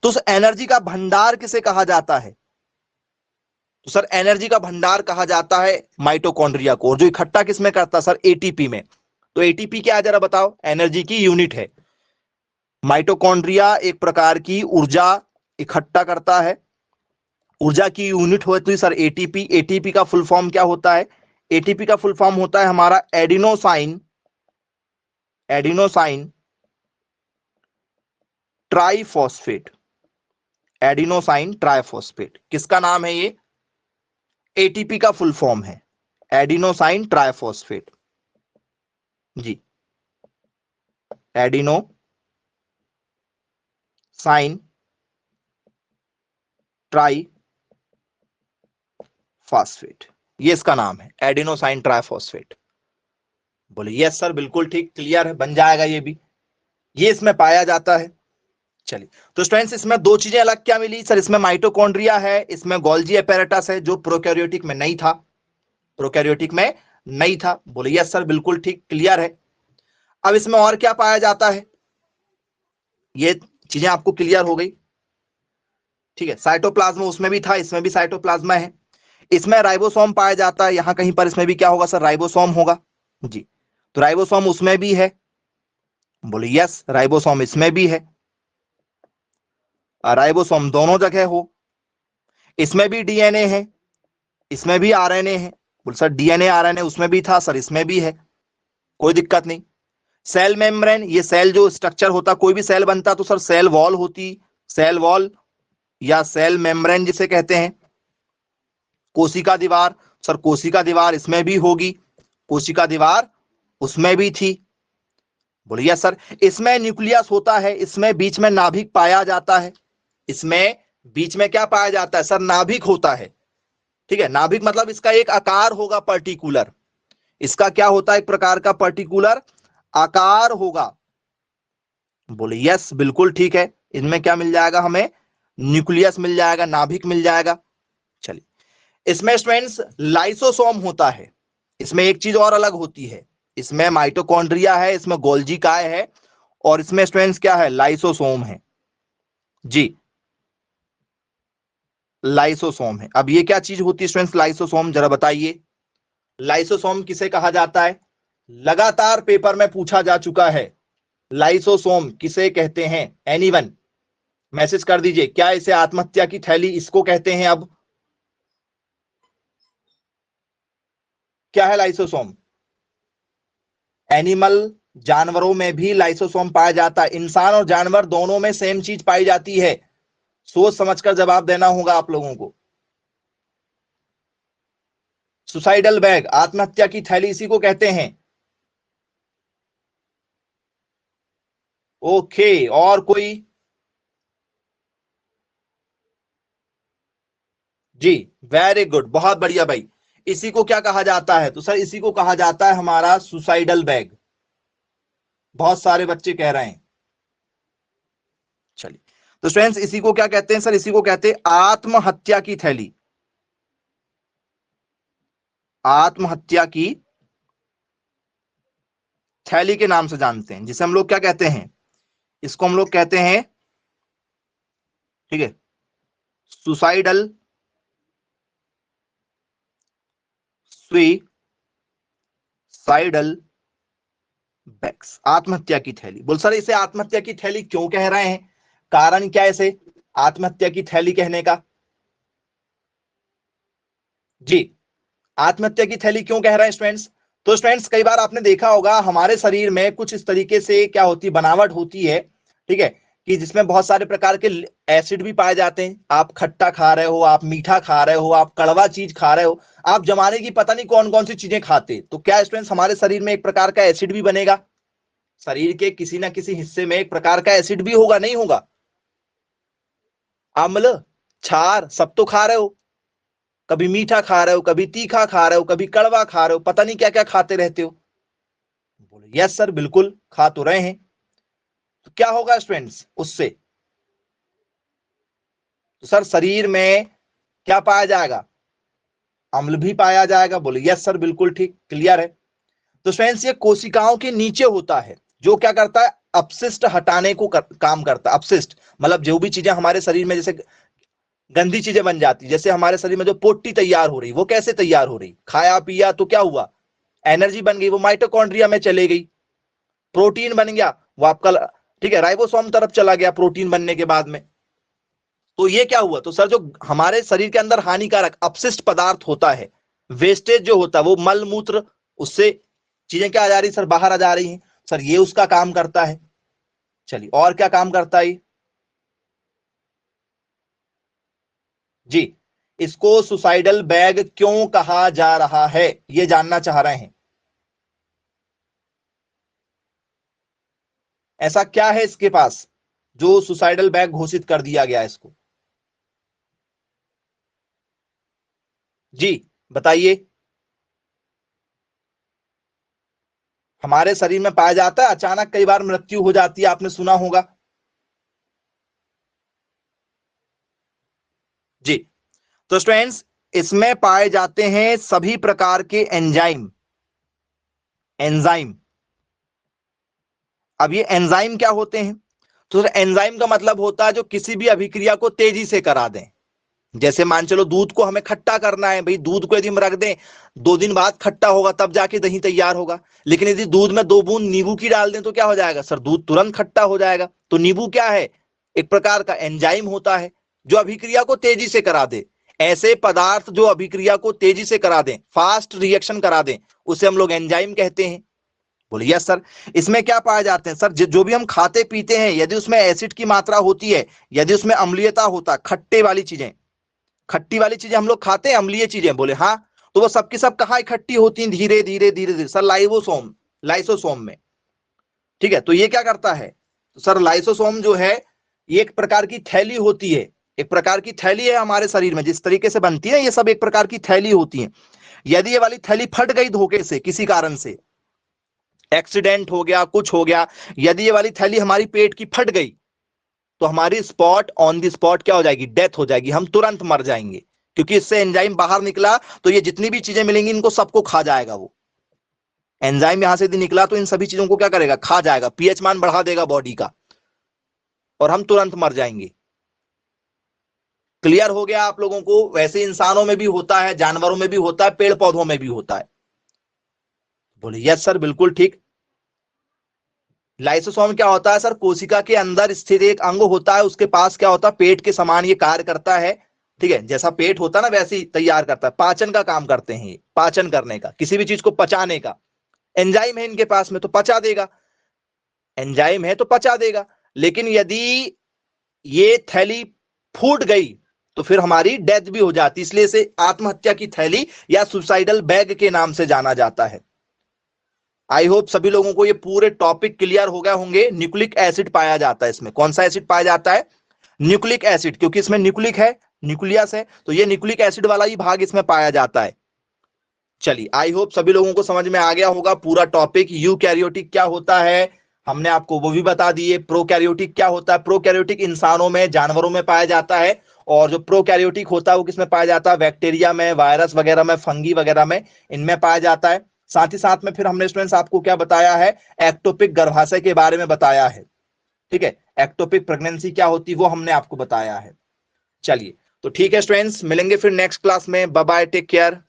तो उस एनर्जी का भंडार किसे कहा जाता है, तो सर एनर्जी का भंडार कहा जाता है माइटोकॉन्ड्रिया को। और जो इकट्ठा किसमें करता है सर, एटीपी में। तो एटीपी क्या है जरा बताओ, एनर्जी की यूनिट है। माइटोकॉन्ड्रिया एक प्रकार की ऊर्जा इकट्ठा करता है, ऊर्जा की यूनिट होती है सर एटीपी। एटीपी का फुल फॉर्म क्या होता है, एटीपी का फुल फॉर्म होता है हमारा adenosine, adenosine triphosphate, adenosine triphosphate किसका नाम है, ये एटीपी का फुल फॉर्म है, एडिनोसाइन ट्राइफॉस्फेट जी, एडिनोसाइन ट्राइफॉस्फेट, ये इसका नाम है, एडिनोसाइन ट्राइफॉस्फेट। बोले यस सर बिल्कुल ठीक, क्लियर है, बन जाएगा ये भी, ये इसमें पाया जाता है। चलिए, तो स्टूडेंट्स इसमें दो चीजें अलग क्या मिली सर, इसमें माइटोकॉन्ड्रिया है, इसमें गोल्जी एपेरेटस है, जो प्रोकैरियोटिक में नहीं था, प्रोकैरियोटिक में नहीं था। बोले यस सर बिल्कुल ठीक, क्लियर है। अब इसमें और क्या पाया जाता है, ये चीजें आपको क्लियर हो गई, ठीक है। साइटोप्लाज्म उसमें भी था, इसमें भी साइटोप्लाज्मा है। इसमें राइबोसोम पाया जाता है, यहां कहीं पर इसमें भी क्या होगा सर, राइबोसोम होगा जी। तो राइबोसोम उसमें भी है, बोले यस राइबोसोम इसमें भी है, राइबोसोम दोनों जगह हो। इसमें भी डीएनए है, इसमें भी आरएनए है। बोले सर डीएनए आरएनए उसमें भी था सर, इसमें भी है, कोई दिक्कत नहीं। सेल मेम्ब्रेन, ये सेल जो स्ट्रक्चर होता, कोई भी सेल बनता तो सर सेल वॉल होती, सेल वॉल या सेल मेम्ब्रेन जिसे कहते हैं। कोशिका दीवार, सर कोशिका दीवार इसमें भी होगी, कोशिका दीवार उसमें भी थी। बोलिए सर, इसमें न्यूक्लियस होता है, इसमें बीच में नाभिक पाया जाता है, इसमें बीच में क्या पाया जाता है सर, नाभिक होता है, ठीक है। नाभिक मतलब इसका एक आकार होगा पर्टिकुलर, इसका क्या होता है, एक प्रकार का पर्टिकुलर आकार होगा। बोले यस बिल्कुल ठीक है, इनमें क्या मिल जाएगा हमें, न्यूक्लियस मिल जाएगा, नाभिक मिल जाएगा। चलिए, इसमें स्टूडेंट्स लाइसोसोम होता है, इसमें एक चीज और अलग होती है, इसमें माइटोकॉन्ड्रिया है, इसमें गोल्जी काय है, और इसमें स्टूडेंट्स क्या है, लाइसोसोम है जी, लाइसोसोम है। अब ये क्या चीज होती है स्टूडेंट्स लाइसोसोम, जरा बताइए, लाइसोसोम किसे कहा जाता है, लगातार पेपर में पूछा जा चुका है, लाइसोसोम किसे कहते हैं, एनीवन मैसेज कर दीजिए, क्या इसे आत्महत्या की थैली इसको कहते हैं, अब क्या है लाइसोसोम, एनिमल जानवरों में भी लाइसोसोम पाया जाता है, इंसान और जानवर दोनों में सेम चीज पाई जाती है, सोच समझकर जवाब देना होगा आप लोगों को। सुसाइडल बैग, आत्महत्या की थैली इसी को कहते हैं। ओके, और कोई, जी वेरी गुड, बहुत बढ़िया भाई। इसी को क्या कहा जाता है, तो सर इसी को कहा जाता है हमारा सुसाइडल बैग, बहुत सारे बच्चे कह रहे हैं। चलिए, तो स्टूडेंट्स इसी को क्या कहते हैं सर, इसी को कहते हैं आत्महत्या की थैली, आत्महत्या की थैली के नाम से जानते हैं, जिसे हम लोग क्या कहते हैं, इसको हम लोग कहते हैं, ठीक है, सुसाइडल सुसाइडल बैग्स, आत्महत्या की थैली। बोल सर इसे आत्महत्या की थैली क्यों कह रहे हैं, कारण क्या है इसे आत्महत्या की थैली कहने का, जी आत्महत्या की थैली क्यों कह रहे हैं स्टूडेंट्स, तो स्टूडेंट्स कई बार आपने देखा होगा हमारे शरीर में कुछ इस तरीके से क्या होती बनावट होती है, ठीक है, कि जिसमें बहुत सारे प्रकार के एसिड भी पाए जाते हैं, आप खट्टा खा रहे हो, आप मीठा खा रहे हो, आप कड़वा चीज खा रहे हो, आप जमाने की पता नहीं कौन कौन सी चीजें खाते, तो क्या स्टूडेंट्स हमारे शरीर में एक प्रकार का एसिड भी बनेगा, शरीर के किसी ना किसी हिस्से में एक प्रकार का एसिड भी होगा, नहीं होगा, अम्ल, क्षार सब तो खा रहे हो, कभी मीठा खा रहे हो, कभी तीखा खा रहे हो, कभी कड़वा खा रहे हो, पता नहीं क्या क्या खाते रहते हो। बोले यस सर, बिल्कुल खा तो रहे हैं। तो क्या होगा स्टूडेंट्स उससे? तो सर शरीर में क्या पाया जाएगा? अम्ल भी पाया जाएगा। बोले यस सर, बिल्कुल ठीक, क्लियर है। तो फ्रेंड्स ये कोशिकाओं के नीचे होता है, जो क्या करता है? अपशिष्ट हटाने को काम करता है। अपशिष्ट मतलब जो भी चीजें हमारे शरीर में जैसे गंदी चीजें बन जाती, जैसे हमारे शरीर में जो पोटी तैयार हो रही, वो कैसे तैयार हो रही? खाया पिया तो क्या हुआ? एनर्जी बन गई, वो माइटोकॉन्ड्रिया में चले गई। प्रोटीन बन गया, वो आपका ठीक है राइबोसोम तरफ चला गया प्रोटीन बनने के बाद में। तो ये क्या हुआ? तो सर जो हमारे शरीर के अंदर हानिकारक अपशिष्ट पदार्थ होता है, वेस्टेज जो होता है, वो मल मूत्र, उससे चीजें क्या आ जा रही सर? बाहर आ जा रही हैं सर, ये उसका काम करता है। चलिए और क्या काम करता है जी? इसको सुसाइडल बैग क्यों कहा जा रहा है, ये जानना चाह रहे हैं। ऐसा क्या है इसके पास जो सुसाइडल बैग घोषित कर दिया गया इसको? जी बताइए। हमारे शरीर में पाया जाता है, अचानक कई बार मृत्यु हो जाती है, आपने सुना होगा। जी तो स्टूडेंट्स इसमें पाए जाते हैं सभी प्रकार के एंजाइम। एंजाइम, अब ये एंजाइम क्या होते हैं? तो एंजाइम का मतलब होता है जो किसी भी अभिक्रिया को तेजी से करा दें। जैसे मान चलो दूध को हमें खट्टा करना है, भाई दूध को यदि हम रख दें 2 दिन बाद खट्टा होगा, तब जाके दही तैयार होगा। लेकिन यदि दूध में 2 बूंद नींबू की डाल दें तो क्या हो जाएगा सर? दूध तुरंत खट्टा हो जाएगा। तो नींबू क्या है? एक प्रकार का एंजाइम होता है जो अभिक्रिया को तेजी से करा दे। ऐसे पदार्थ जो अभिक्रिया को तेजी से करा दें, फास्ट रिएक्शन करा दें, उसे हम लोग एंजाइम कहते हैं। बोलिए यस सर। इसमें क्या पाए जाते हैं सर? जो भी हम खाते पीते हैं, यदि उसमें एसिड की मात्रा होती है, यदि उसमें अम्लीयता होता, खट्टे वाली चीजें, खट्टी वाली चीजें हम लोग खाते हैं, अम्लीय चीजें, बोले हाँ, तो वो सबकी सब कहाँ इकट्ठी होती हैं? धीरे धीरे धीरे धीरे सर लाइवोसोम, लाइसोसोम में। ठीक है, तो ये क्या करता है सर? लाइसोसोम जो है ये एक प्रकार की थैली होती है, एक प्रकार की थैली है हमारे शरीर में, जिस तरीके से बनती है ये सब एक प्रकार की थैली होती है। यदि ये वाली थैली फट गई धोखे से, किसी कारण से एक्सीडेंट हो गया, कुछ हो गया, यदि ये वाली थैली हमारी पेट की फट गई, तो हमारी स्पॉट ऑन द स्पॉट क्या हो जाएगी? डेथ हो जाएगी, हम तुरंत मर जाएंगे। क्योंकि इससे एंजाइम बाहर निकला तो ये जितनी भी चीजें मिलेंगी इनको सबको खा जाएगा। वो एंजाइम यहां से यदि निकला तो इन सभी चीजों को क्या करेगा? खा जाएगा, पीएच मान बढ़ा देगा बॉडी का, और हम तुरंत मर जाएंगे। क्लियर हो गया आप लोगों को? वैसे इंसानों में भी होता है, जानवरों में भी होता है, पेड़ पौधों में भी होता है। बोले यस सर, बिल्कुल ठीक। लाइसोसोम क्या होता है सर? कोशिका के अंदर स्थित एक अंग होता है, उसके पास क्या होता है? पेट के समान ये कार्य करता है। ठीक है, जैसा पेट होता है ना वैसे ही तैयार करता है, पाचन का काम करते हैं ये, पाचन करने का, किसी भी चीज को पचाने का। एंजाइम है इनके पास में तो पचा देगा, एंजाइम है तो पचा देगा। लेकिन यदि ये थैली फूट गई तो फिर हमारी डेथ भी हो जाती, इसलिए इसे आत्महत्या की थैली या सुसाइडल बैग के नाम से जाना जाता है। आई होप सभी लोगों को ये पूरे टॉपिक क्लियर हो गए होंगे। न्यूक्लिक एसिड पाया जाता है इसमें। कौन सा एसिड पाया जाता है? न्यूक्लिक एसिड, क्योंकि इसमें न्यूक्लिक है, न्यूक्लियस है, तो ये न्यूक्लिक एसिड वाला ही भाग इसमें पाया जाता है। चलिए आई होप सभी लोगों को समझ में आ गया होगा पूरा टॉपिक। यूकैरियोटिक क्या होता है हमने आपको वो भी बता दिए। प्रोकैरियोटिक क्या होता है? प्रोकैरियोटिक इंसानों में, जानवरों में पाया जाता है। और जो प्रोकैरियोटिक होता है वो किसमें पाया जाता है? बैक्टीरिया में, वायरस वगैरह में, फंगी वगैरह में, इनमें पाया जाता है। साथ ही साथ में फिर हमने स्टूडेंट्स आपको क्या बताया है? एक्टोपिक गर्भाशय के बारे में बताया है। ठीक है, एक्टोपिक प्रेगनेंसी क्या होती है वो हमने आपको बताया है। चलिए तो ठीक है स्टूडेंट्स, मिलेंगे फिर नेक्स्ट क्लास में। Bye bye, take care.